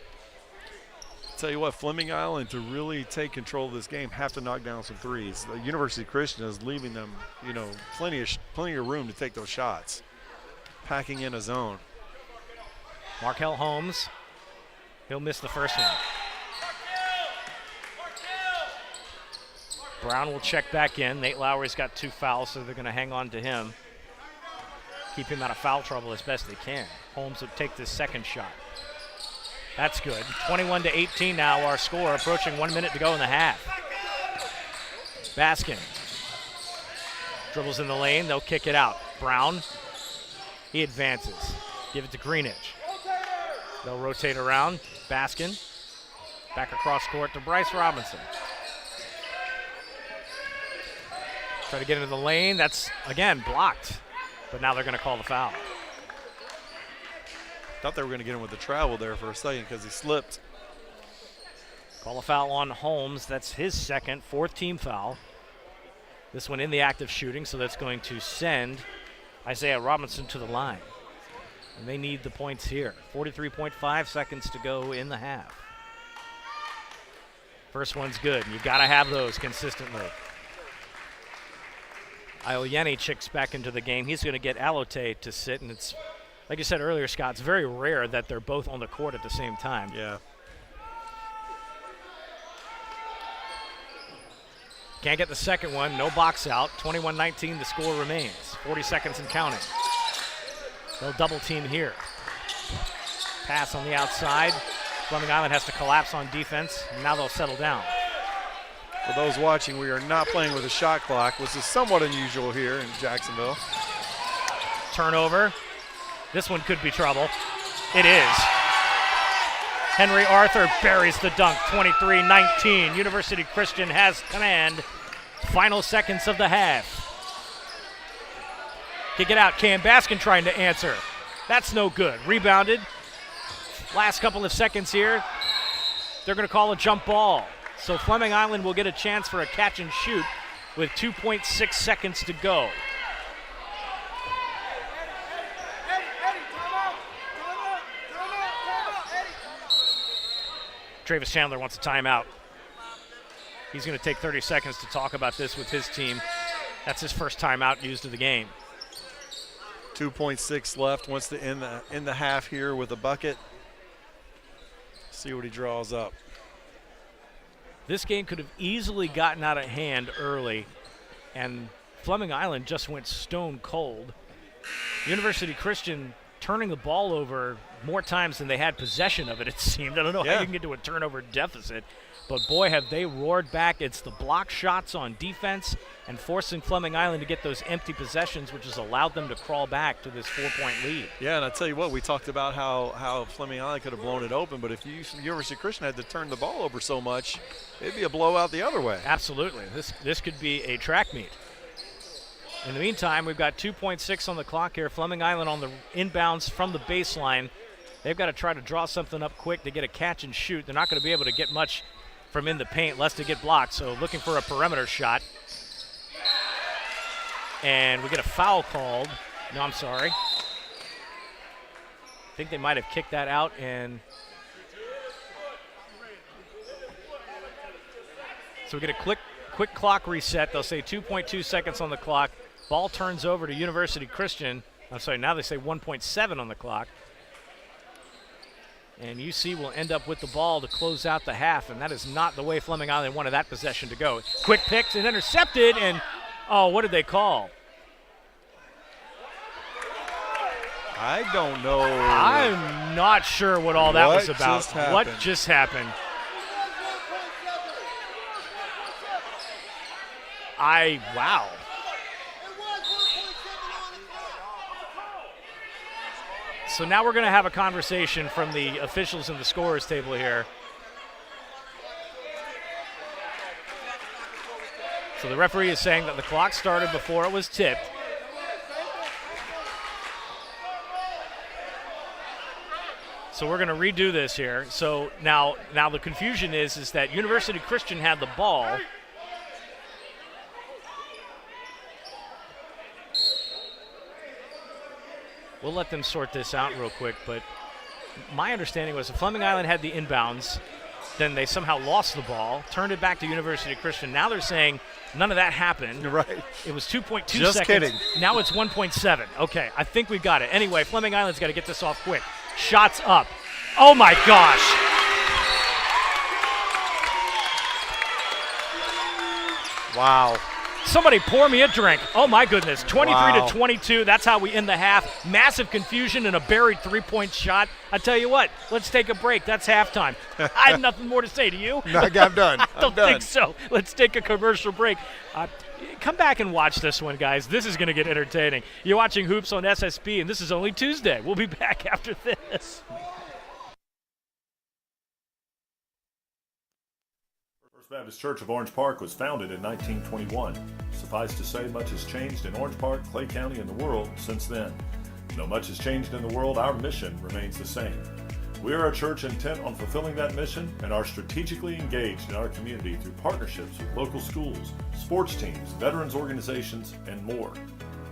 Tell you what, Fleming Island, to really take control of this game, have to knock down some threes. The University Christian is leaving them, plenty of room to take those shots. Packing in a zone. Markel Holmes, he'll miss the first one. Brown will check back in. Nate Lowry's got 2 fouls, so they're going to hang on to him. Keep him out of foul trouble as best they can. Holmes will take this second shot. That's good. 21-18 now, our score, approaching 1 minute to go in the half. Baskin dribbles in the lane. They'll kick it out. Brown, he advances. Give it to Greenidge. They'll rotate around. Baskin back across court to Bryce Robinson. Try to get into the lane. That's, again, blocked. But now they're going to call the foul. Thought they were going to get him with the travel there for a second because he slipped. Call a foul on Holmes. That's his second, 4th team foul. This one in the act of shooting, so that's going to send Isaiah Robinson to the line. And they need the points here. 43.5 seconds to go in the half. First one's good. You've got to have those consistently. Ioyeni checks back into the game. He's going to get Alote to sit, and it's, like you said earlier, Scott, it's very rare that they're both on the court at the same time. Yeah. Can't get the second one. No box out. 21-19, the score remains. 40 seconds and counting. They'll double team here. Pass on the outside. Fleming Island has to collapse on defense, and now they'll settle down. For those watching, we are not playing with a shot clock, which is somewhat unusual here in Jacksonville. Turnover. This one could be trouble. It is. Henry Arthur buries the dunk, 23-19. University Christian has command. Final seconds of the half. Kick it out. Cam Baskin trying to answer. That's no good. Rebounded. Last couple of seconds here. They're going to call a jump ball. So Fleming Island will get a chance for a catch and shoot with 2.6 seconds to go. Travis Chandler wants a timeout. He's going to take 30 seconds to talk about this with his team. That's his first timeout used of the game. 2.6 left. Wants to end the half here with a bucket. See what he draws up. This game could have easily gotten out of hand early, and Fleming Island just went stone cold. University Christian turning the ball over more times than they had possession of it, it seemed. I don't know how you can get to a turnover deficit, but boy, have they roared back. It's the block shots on defense and forcing Fleming Island to get those empty possessions, which has allowed them to crawl back to this 4-point lead. Yeah, and I tell you what, we talked about how Fleming Island could have blown it open, but if University Christian had to turn the ball over so much, it'd be a blowout the other way. Absolutely. This could be a track meet. In the meantime, we've got 2.6 on the clock here. Fleming Island on the inbounds from the baseline. They've got to try to draw something up quick to get a catch and shoot. They're not going to be able to get much from in the paint lest they get blocked, so looking for a perimeter shot. And we get a foul called. No, I'm sorry. I think they might have kicked that out, and so we get a quick clock reset. They'll say 2.2 seconds on the clock. Ball turns over to University Christian. I'm sorry, now they say 1.7 on the clock. And UC will end up with the ball to close out the half, and that is not the way Fleming Island wanted that possession to go. Quick picked and intercepted, and oh, what did they call? I don't know. I'm not sure what all that was about. What just happened? Wow. So now we're going to have a conversation from the officials in the scorers table here. So the referee is saying that the clock started before it was tipped. So we're going to redo this here. So now the confusion is that University Christian had the ball. We'll let them sort this out real quick, but my understanding was that Fleming Island had the inbounds, then they somehow lost the ball, turned it back to University Christian. Now they're saying none of that happened. Right. It was 2.2 Just seconds. kidding. Now it's 1.7. Okay, I think we got it. Anyway, Fleming Island's got to get this off quick. Shots up. Oh my gosh. Wow. Somebody pour me a drink. Oh my goodness. 23 Wow. to 22. That's how we end the half. Massive confusion and a buried three-point shot. I tell you what, let's take a break. That's halftime. I have nothing more to say to you. No, I'm done. I don't think so. Let's take a commercial break. Come back and watch this one, guys. This is going to get entertaining. You're watching Hoops on SSP, and this is only Tuesday. We'll be back after this. First Baptist Church of Orange Park was founded in 1921. Suffice to say, much has changed in Orange Park, Clay County, and the world since then. Though much has changed in the world, our mission remains the same. We are a church intent on fulfilling that mission and are strategically engaged in our community through partnerships with local schools, sports teams, veterans organizations, and more.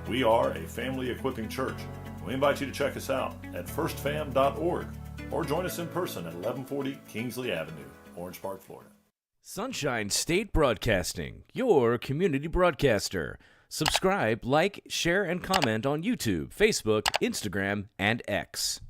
We are a family equipping church. We invite you to check us out at firstfam.org or join us in person at 1140 Kingsley Avenue, Orange Park, Florida. Sunshine State Broadcasting, your community broadcaster. Subscribe, like, share, and comment on YouTube, Facebook, Instagram, and X.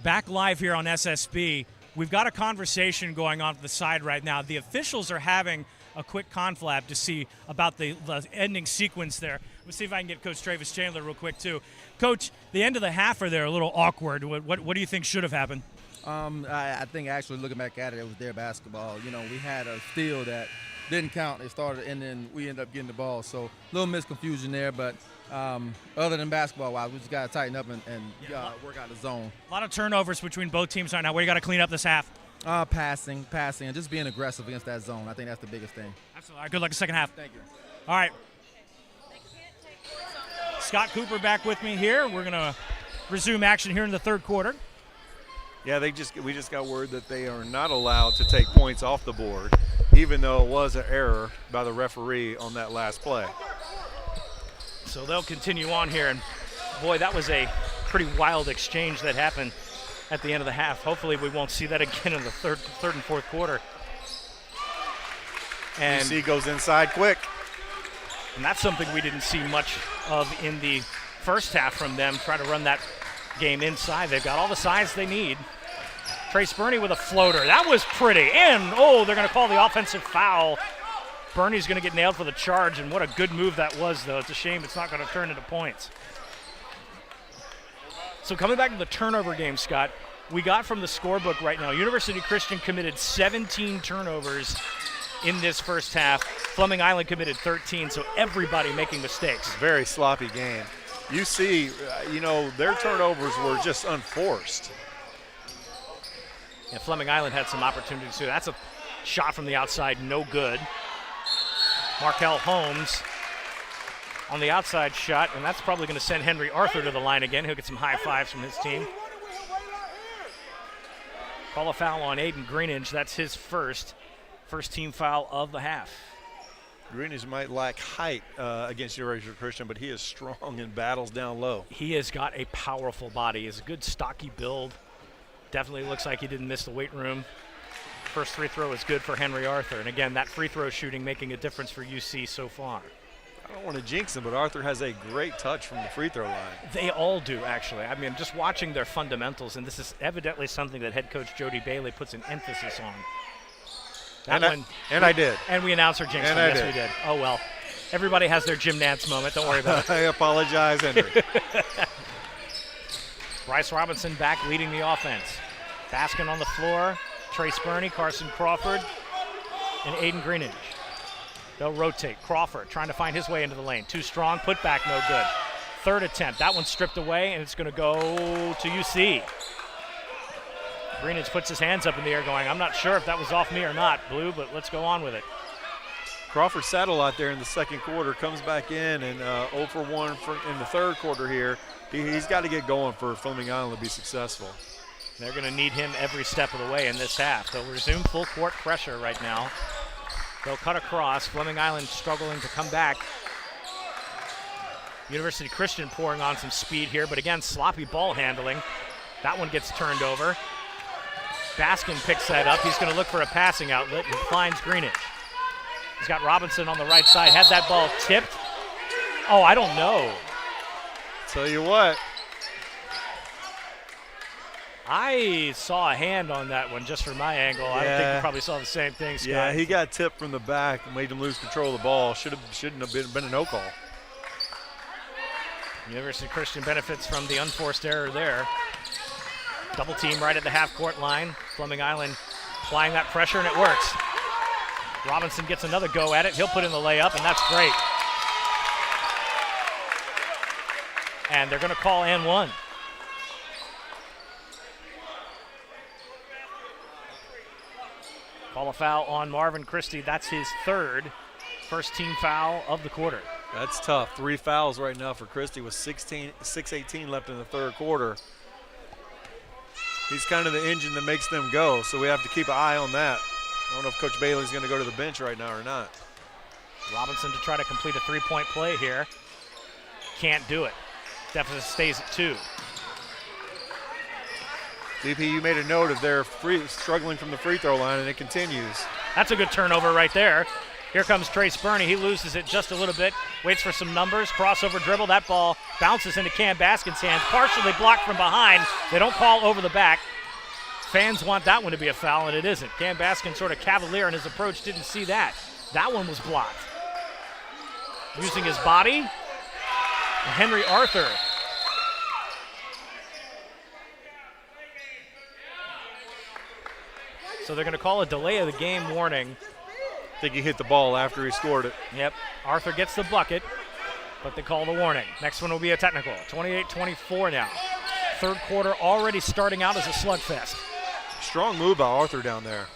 Back live here on SSB. We've got a conversation going on the side right now. The officials are having a quick conflab to see about the ending sequence there. Let's see if I can get Coach Travis Chandler real quick, too. Coach, the end of the half are there a little awkward. What do you think should have happened? I think actually looking back at it, it was their basketball. You know, we had a steal that didn't count. They started, and then we ended up getting the ball. So a little misconfusion there, but other than basketball-wise, we just got to tighten up and work out the zone. A lot of turnovers between both teams right now. What do you got to clean up this half? Passing, and just being aggressive against that zone. I think that's the biggest thing. Absolutely. All right, good luck in the second half. Thank you. All right. Scott Cooper back with me here. We're going to resume action here in the third quarter. Yeah, we just got word that they are not allowed to take points off the board, even though it was an error by the referee on that last play. So they'll continue on here, and boy, that was a pretty wild exchange that happened at the end of the half. Hopefully we won't see that again in the third and fourth quarter. And UC goes inside quick. And that's something we didn't see much of in the first half from them, try to run that game inside. They've got all the size they need. Trace Burney with a floater. That was pretty. And, they're going to call the offensive foul. Burney's going to get nailed for the charge, and what a good move that was, though. It's a shame it's not going to turn into points. So coming back to the turnover game, Scott, we got from the scorebook right now, University Christian committed 17 turnovers in this first half. Fleming Island committed 13, so everybody making mistakes. Very sloppy game. UC, their turnovers were just unforced. And Fleming Island had some opportunities too. That's a shot from the outside, no good. Markel Holmes on the outside shot, and that's probably going to send Henry Arthur to the line again. He'll get some high fives from his team. Call a foul on Aiden Greenidge. That's his first team foul of the half. Greenidge might lack height against University Christian, but he is strong in battles down low. He has got a powerful body. He has a good stocky build. Definitely looks like he didn't miss the weight room. First free throw is good for Henry Arthur. And again, that free throw shooting making a difference for UC so far. I don't want to jinx him, but Arthur has a great touch from the free throw line. They all do, actually. I mean, just watching their fundamentals, and this is evidently something that head coach Jody Bailey puts an emphasis on. I did. And we announced our jinx. Yes, we did. Oh, well. Everybody has their Jim Nantz moment. Don't worry about it. I apologize, Henry. Bryce Robinson back leading the offense. Baskin on the floor. Trace Burney, Carson Crawford, and Aiden Greenidge. They'll rotate. Crawford trying to find his way into the lane. Too strong. Put back, no good. Third attempt. That one's stripped away, and it's going to go to UC. Greenidge puts his hands up in the air going, I'm not sure if that was off me or not, Blue, but let's go on with it. Crawford sat a lot there in the second quarter, comes back in, and 0 for 1 in the third quarter here. He's got to get going for Fleming Island to be successful. They're going to need him every step of the way in this half. They'll resume full court pressure right now. They'll cut across. Fleming Island struggling to come back. University Christian pouring on some speed here, but again, sloppy ball handling. That one gets turned over. Baskin picks that up. He's going to look for a passing outlet and finds Greenidge. He's got Robinson on the right side. Had that ball tipped. Oh, I don't know. Tell you what. I saw a hand on that one just from my angle. Yeah. I don't think you probably saw the same thing, Scott. Yeah, he got tipped from the back and made him lose control of the ball. Shouldn't have been a no call. University Christian benefits from the unforced error there. Double team right at the half-court line. Fleming Island applying that pressure, and it works. Robinson gets another go at it. He'll put in the layup, and that's great. And they're going to call and one. Call a foul on Marvin Christie. That's his first team foul of the quarter. That's tough. 3 fouls right now for Christie with 6:18 left in the third quarter. He's kind of the engine that makes them go, so we have to keep an eye on that. I don't know if Coach Bailey's going to go to the bench right now or not. Robinson to try to complete a three-point play here. Can't do it. Deficit stays at 2. DP, you made a note of their struggling from the free throw line, and it continues. That's a good turnover right there. Here comes Trace Burney. He loses it just a little bit, waits for some numbers, crossover dribble. That ball Bounces into Cam Baskin's hands, partially blocked from behind. They don't call over the back. Fans want that one to be a foul, and it isn't. Cam Baskin sort of cavalier in his approach, didn't see that. That one was blocked. Using his body, Henry Arthur. So they're going to call a delay of the game warning. I think he hit the ball after he scored it. Yep, Arthur gets the bucket, but they call the warning. Next one will be a technical. 28-24 now. Third quarter already starting out as a slugfest. Strong move by Arthur down there.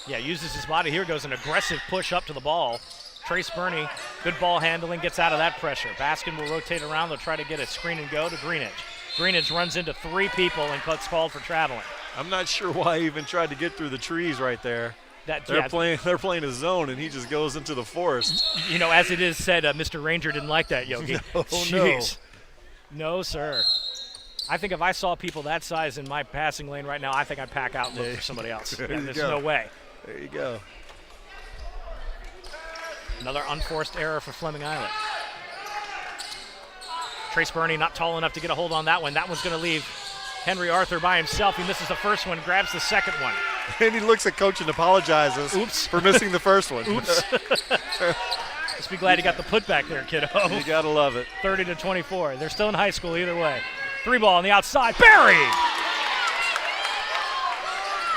Yeah, uses his body. Here goes an aggressive push up to the ball. Trace Burney, good ball handling, gets out of that pressure. Baskin will rotate around. They'll try to get a screen and go to Greenidge. Greenidge runs into 3 people and gets called for traveling. I'm not sure why he even tried to get through the trees right there. They're playing a zone, and he just goes into the forest. You know, as it is said, Mr. Ranger didn't like that, Yogi. No, Jeez. No, sir. I think if I saw people that size in my passing lane right now, I think I'd pack out and look for somebody else. There's no way. There you go. Another unforced error for Fleming Island. Trace Burney not tall enough to get a hold on that one. That one's going to leave Henry Arthur by himself. He misses the first one, grabs the second one. And he looks at coach and apologizes for missing the first one. Oops. Just be glad he got the putback there, kiddo. You got to love it. 30-24. They're still in high school either way. 3 ball on the outside. Buried!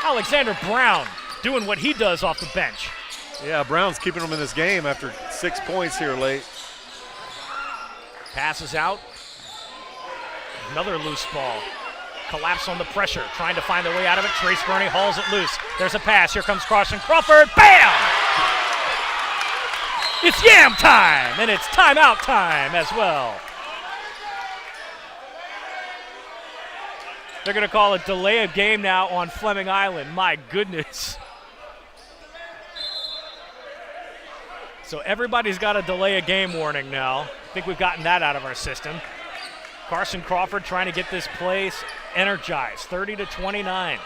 Alexander Brown doing what he does off the bench. Yeah, Brown's keeping him in this game after 6 points here late. Passes out. Another loose ball. Collapse on the pressure, trying to find a way out of it. Trace Burney hauls it loose. There's a pass. Here comes Carson Crawford. Bam! It's yam time, and it's timeout time as well. They're going to call a delay of game now on Fleming Island. My goodness. So everybody's got a delay of game warning now. I think we've gotten that out of our system. Carson Crawford trying to get this place energized. 30-29.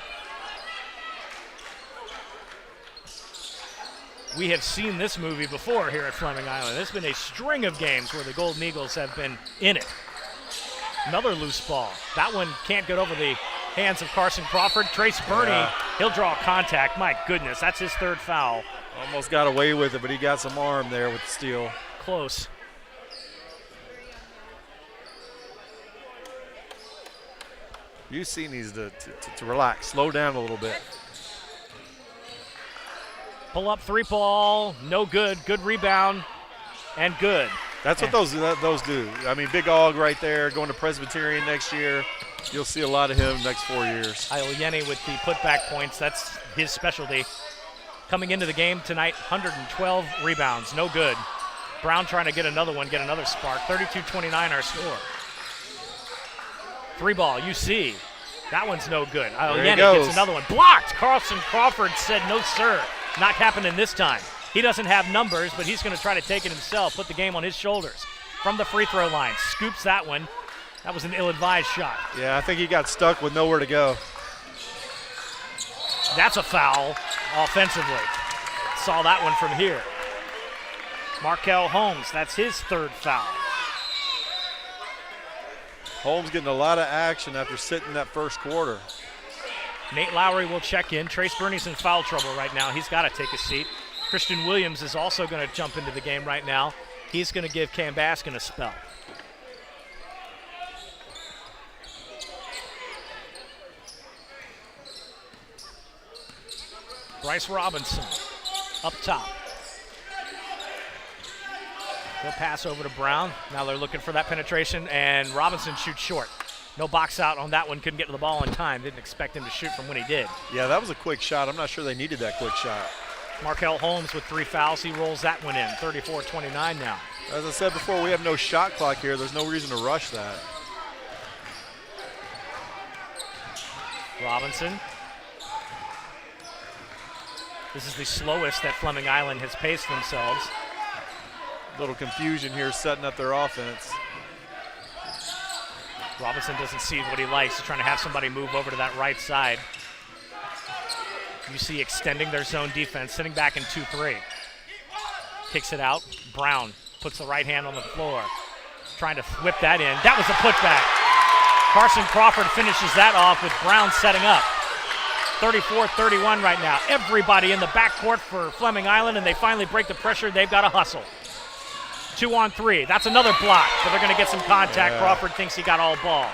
We have seen this movie before here at Fleming Island. There's been a string of games where the Golden Eagles have been in it. Another loose ball. That one can't get over the hands of Carson Crawford. Trace Burney, he'll draw contact. My goodness, that's his 3rd foul. Almost got away with it, but he got some arm there with the steal. Close. UC needs to relax, slow down a little bit. Pull up 3 ball, no good. Good rebound, and good. That's what those do. I mean, Big Og right there, going to Presbyterian next year. You'll see a lot of him next 4 years. Iolieni with the putback points. That's his specialty. Coming into the game tonight, 112 rebounds, no good. Brown trying to get another one, get another spark. 32-29 our score. 3 ball, UC. That one's no good. Iolieni gets another one. Blocked! Carson Crawford said, no, sir. Not happening this time. He doesn't have numbers, but he's going to try to take it himself, put the game on his shoulders. From the free throw line, scoops that one. That was an ill-advised shot. Yeah, I think he got stuck with nowhere to go. That's a foul offensively. Saw that one from here. Markel Holmes, that's his 3rd foul. Holmes getting a lot of action after sitting that first quarter. Nate Lowry will check in. Trace Burney's in foul trouble right now. He's got to take a seat. Christian Williams is also going to jump into the game right now. He's going to give Cam Baskin a spell. Bryce Robinson up top. He'll pass over to Brown. Now they're looking for that penetration, and Robinson shoots short. No box out on that one. Couldn't get to the ball in time. Didn't expect him to shoot from when he did. Yeah, that was a quick shot. I'm not sure they needed that quick shot. Markel Holmes with 3 fouls. He rolls that one in. 34-29 now. As I said before, we have no shot clock here. There's no reason to rush that. Robinson. This is the slowest that Fleming Island has paced themselves. Little confusion here setting up their offense. Robinson doesn't see what he likes. He's trying to have somebody move over to that right side. You see extending their zone defense, sitting back in 2-3. Kicks it out. Brown puts the right hand on the floor. trying to whip that in. That was a putback. Carson Crawford finishes that off with Brown setting up. 34-31 right now. Everybody in the backcourt for Fleming Island, and they finally break the pressure. They've got to hustle. 2-on-3. That's another block, but they're going to get some contact. Yeah. Crawford thinks he got all ball.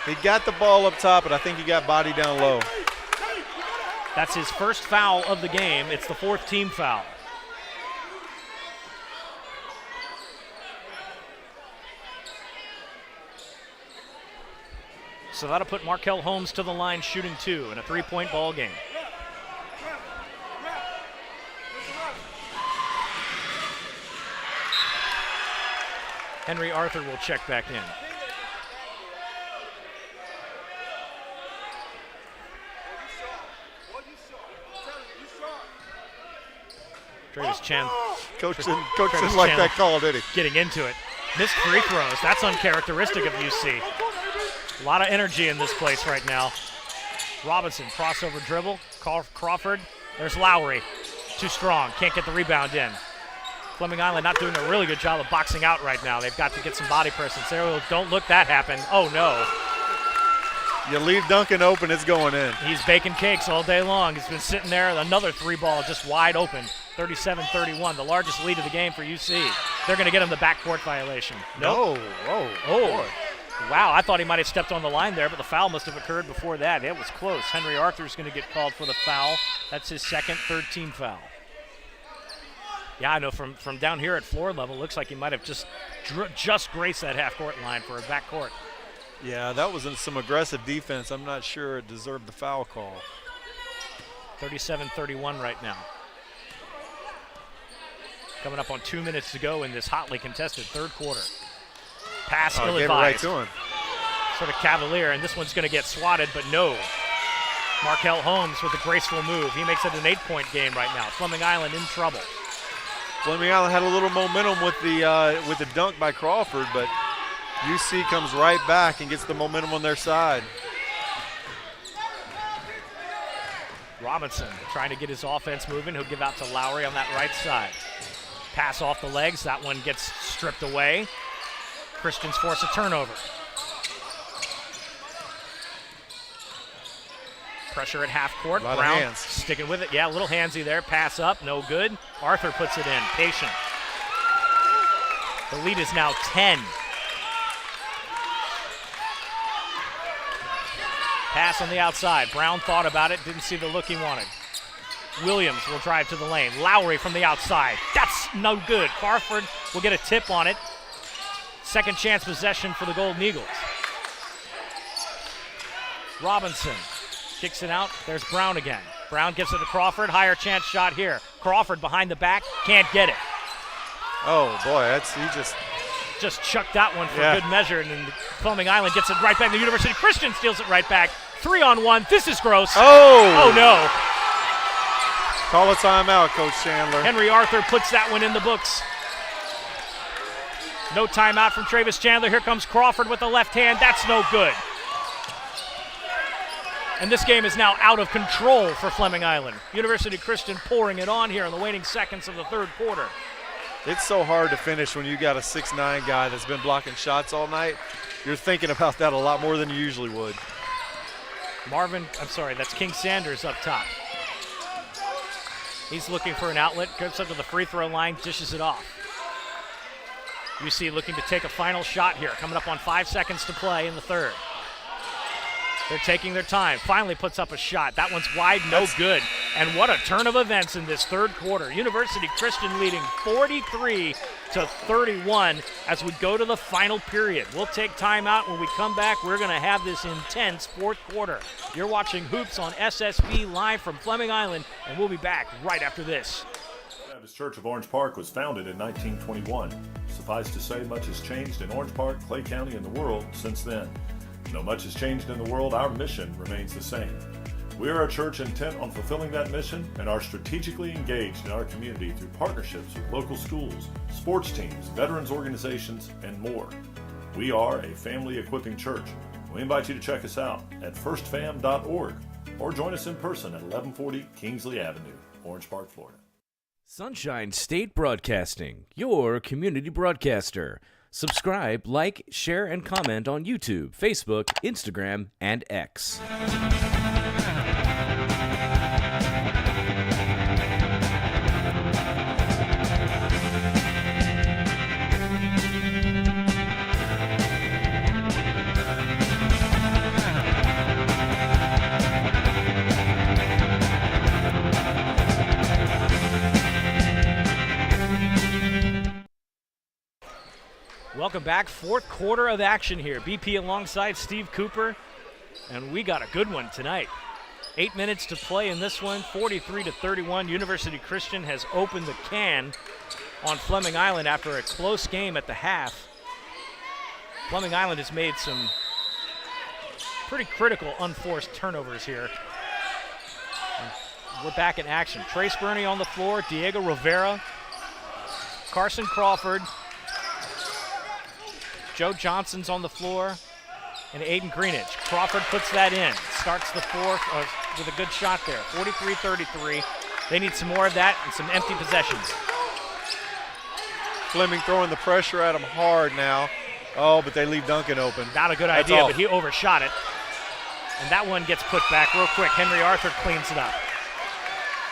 He got the ball up top, but I think he got body down low. That's his first foul of the game. It's the 4th team foul. So that'll put Markel Holmes to the line shooting 2 in a 3-point ball game. Henry Arthur will check back in. Travis Chan. Coach didn't like that call, did he? Getting into it. Missed free throws. That's uncharacteristic of UC. A lot of energy in this place right now. Robinson, crossover dribble. Crawford. There's Lowry. Too strong. Can't get the rebound in. Fleming Island not doing a really good job of boxing out right now. They've got to get some body presence there. Don't look that happen. Oh, no. You leave Duncan open, it's going in. He's baking cakes all day long. He's been sitting there. Another 3-ball just wide open. 37-31, the largest lead of the game for UC. They're going to get him the backcourt violation. Nope. Oh. Wow, I thought he might have stepped on the line there, but the foul must have occurred before that. It was close. Henry Arthur's going to get called for the foul. That's his second, 13 foul. Yeah, I know from down here at floor level, looks like he might have just graced that half-court line for a backcourt. Yeah, that was some aggressive defense. I'm not sure it deserved the foul call. 37-31 right now. Coming up on 2 minutes to go in this hotly contested third quarter. Pass ill-advised. Gave it right to him. Sort of cavalier, and this one's going to get swatted, but no. Markel Holmes with a graceful move. He makes it an 8-point game right now. Fleming Island in trouble. Fleming Island had a little momentum with the dunk by Crawford, but UC comes right back and gets the momentum on their side. Robinson trying to get his offense moving. He'll give out to Lowry on that right side. Pass off the legs. That one gets stripped away. Christians force a turnover. Pressure at half court. Brown sticking with it. Yeah, a little handsy there. Pass up, no good. Arthur puts it in, patient. The lead is now 10. Pass on the outside. Brown thought about it, didn't see the look he wanted. Williams will drive to the lane. Lowry from the outside. That's no good. Crawford will get a tip on it. Second chance possession for the Golden Eagles. Robinson kicks it out. There's Brown again. Brown gives it to Crawford. Higher chance shot here. Crawford behind the back. Can't get it. Oh, boy. He just chucked that one for good measure. And then Fleming Island gets it right back. The University Christian steals it right back. 3-on-1. This is gross. Oh, no. Call a timeout, Coach Chandler. Henry Arthur puts that one in the books. No timeout from Travis Chandler. Here comes Crawford with the left hand. That's no good. And this game is now out of control for Fleming Island. University Christian pouring it on here in the waning seconds of the third quarter. It's so hard to finish when you got a 6'9" guy that's been blocking shots all night. You're thinking about that a lot more than you usually would. That's King Sanders up top. He's looking for an outlet, goes up to the free throw line, dishes it off. UC looking to take a final shot here, coming up on 5 seconds to play in the third. They're taking their time. Finally puts up a shot. That one's wide, no good. And what a turn of events in this third quarter. University Christian leading 43-31 as we go to the final period. We'll take timeout. When we come back, we're going to have this intense fourth quarter. You're watching Hoops on SSB live from Fleming Island, and we'll be back right after this. Baptist Church of Orange Park was founded in 1921. Suffice to say, much has changed in Orange Park, Clay County, and the world since then. Though much has changed in the world, our mission remains the same. We are a church intent on fulfilling that mission and are strategically engaged in our community through partnerships with local schools, sports teams, veterans organizations, and more. We are a family equipping church. We invite you to check us out at firstfam.org or join us in person at 1140 Kingsley Avenue, Orange Park, Florida. Sunshine State Broadcasting, your community broadcaster. Subscribe, like, share, and comment on YouTube, Facebook, Instagram, and X. Welcome back. Fourth quarter of action here. BP alongside Steve Cooper, and we got a good one tonight. 8 minutes to play in this one, 43-31. University Christian has opened the can on Fleming Island after a close game at the half. Fleming Island has made some pretty critical unforced turnovers here. And we're back in action. Trace Burney on the floor, Diego Rivera, Carson Crawford, Joe Johnson's on the floor, and Aiden Greenidge. Crawford puts that in, starts the fourth with a good shot there, 43-33. They need some more of that and some empty possessions. Fleming throwing the pressure at him hard now. Oh, but they leave Duncan open. Not a good idea, but he overshot it. And that one gets put back real quick. Henry Arthur cleans it up.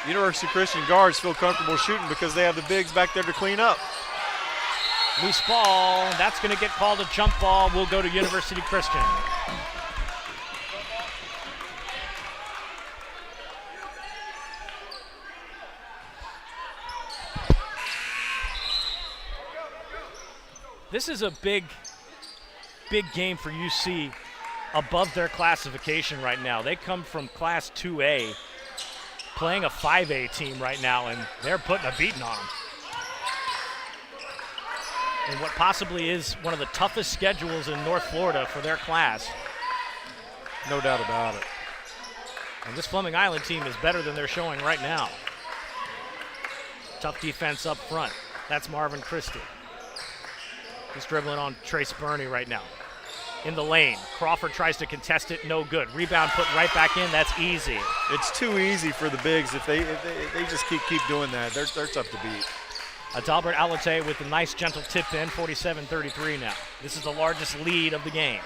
University Christian guards feel comfortable shooting because they have the bigs back there to clean up. Loose ball, that's going to get called a jump ball. Will go to University Christian. This is a big game for UC above their classification right now. They come from Class 2A, playing a 5A team right now, and they're putting a beating on them. And what possibly is one of the toughest schedules in North Florida for their class. No doubt about it. And this Fleming Island team is better than they're showing right now. Tough defense up front. That's Marvin Christie. He's dribbling on Trace Burney right now. In the lane, Crawford tries to contest it, no good. Rebound put right back in, that's easy. It's too easy for the bigs if they just keep doing that. They're tough to beat. Adalbert Alate with a nice gentle tip in, 47-33 now. This is the largest lead of the game.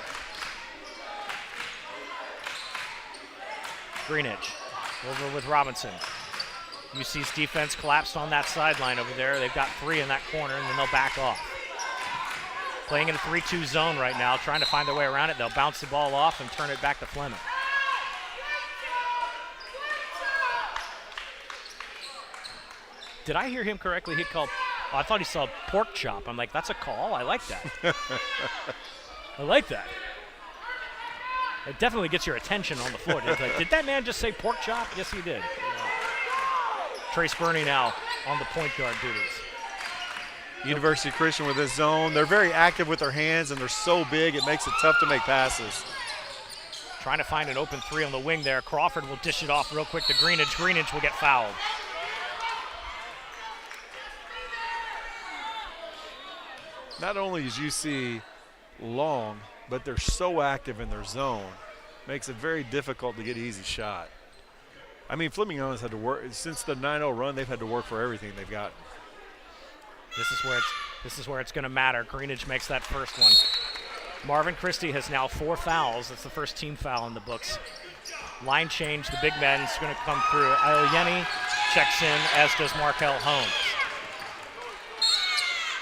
Greenidge over with Robinson. UC's defense collapsed on that sideline over there. They've got three in that corner, and then they'll back off. Playing in a 3-2 zone right now, trying to find their way around it. They'll bounce the ball off and turn it back to Fleming. Did I hear him correctly? He called, I thought he saw pork chop. I'm like, that's a call. I like that. I like that. It definitely gets your attention on the floor. Like, did that man just say pork chop? Yes, he did. Trace Burney now on the point guard duties. University Christian with this zone. They're very active with their hands, and they're so big it makes it tough to make passes. Trying to find an open three on the wing there. Crawford will dish it off real quick to Greenidge. Greenidge will get fouled. Not only is UC long, but they're so active in their zone. Makes it very difficult to get an easy shot. I mean, Fleming Island's had to work, since the 9-0 run, they've had to work for everything they've got. This is where it's going to matter. Greenidge makes that first one. Marvin Christie has now 4 fouls. That's the first team foul in the books. Line change, the big man's going to come through. Ayelieni checks in, as does Markel Holmes.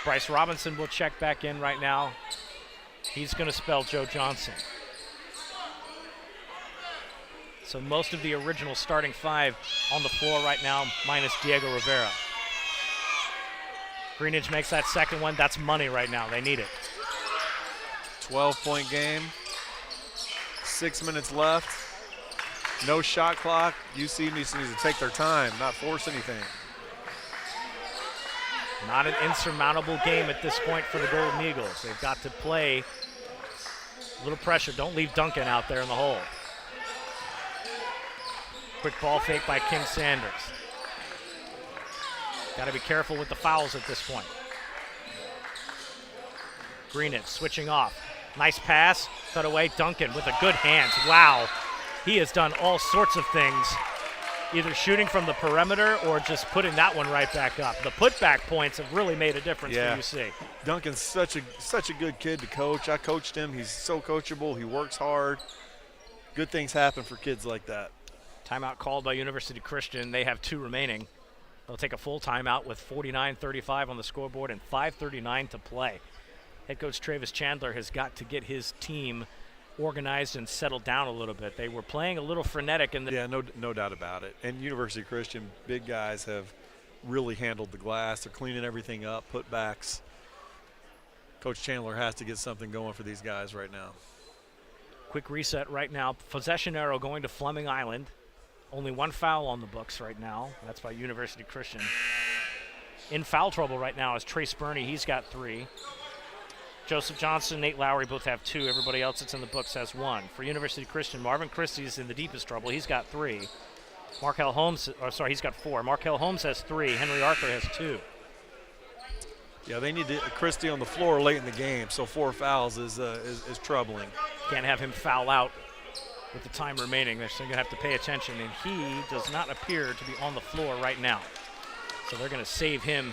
Bryce Robinson will check back in right now. He's going to spell Joe Johnson. So most of the original starting 5 on the floor right now, minus Diego Rivera. Greenidge makes that second one. That's money right now. They need it. 12-point game. 6 minutes left. No shot clock. UC needs to take their time, not force anything. Not an insurmountable game at this point for the Golden Eagles. They've got to play a little pressure. Don't leave Duncan out there in the hole. Quick ball fake by King Sanders. Got to be careful with the fouls at this point. Greenidge switching off. Nice pass. Cut away. Duncan with a good hands. Wow. He has done all sorts of things either shooting from the perimeter or just putting that one right back up. The putback points have really made a difference for UC. Duncan's such a good kid to coach. I coached him. He's so coachable. He works hard. Good things happen for kids like that. Timeout called by University Christian. They have 2 remaining. They'll take a full timeout with 49:35 on the scoreboard and 5:39 to play. Head coach Travis Chandler has got to get his team organized and settled down a little bit. They were playing a little frenetic in the no doubt about it. And University Christian big guys have really handled the glass. They're cleaning everything up, putbacks. Coach Chandler has to get something going for these guys right now. Quick reset right now. Possession arrow going to Fleming Island. Only 1 foul on the books right now. That's by University Christian. In foul trouble right now is Trace Burney. He's got 3. Joseph Johnson, Nate Lowry both have 2. Everybody else that's in the books has 1. For University Christian, Marvin Christie's in the deepest trouble. He's got 3. Markel Holmes, he's got 4. Markel Holmes has 3. Henry Arthur has 2. Yeah, they need Christie on the floor late in the game, so 4 fouls is troubling. Can't have him foul out with the time remaining. They're still going to have to pay attention, and he does not appear to be on the floor right now. So they're going to save him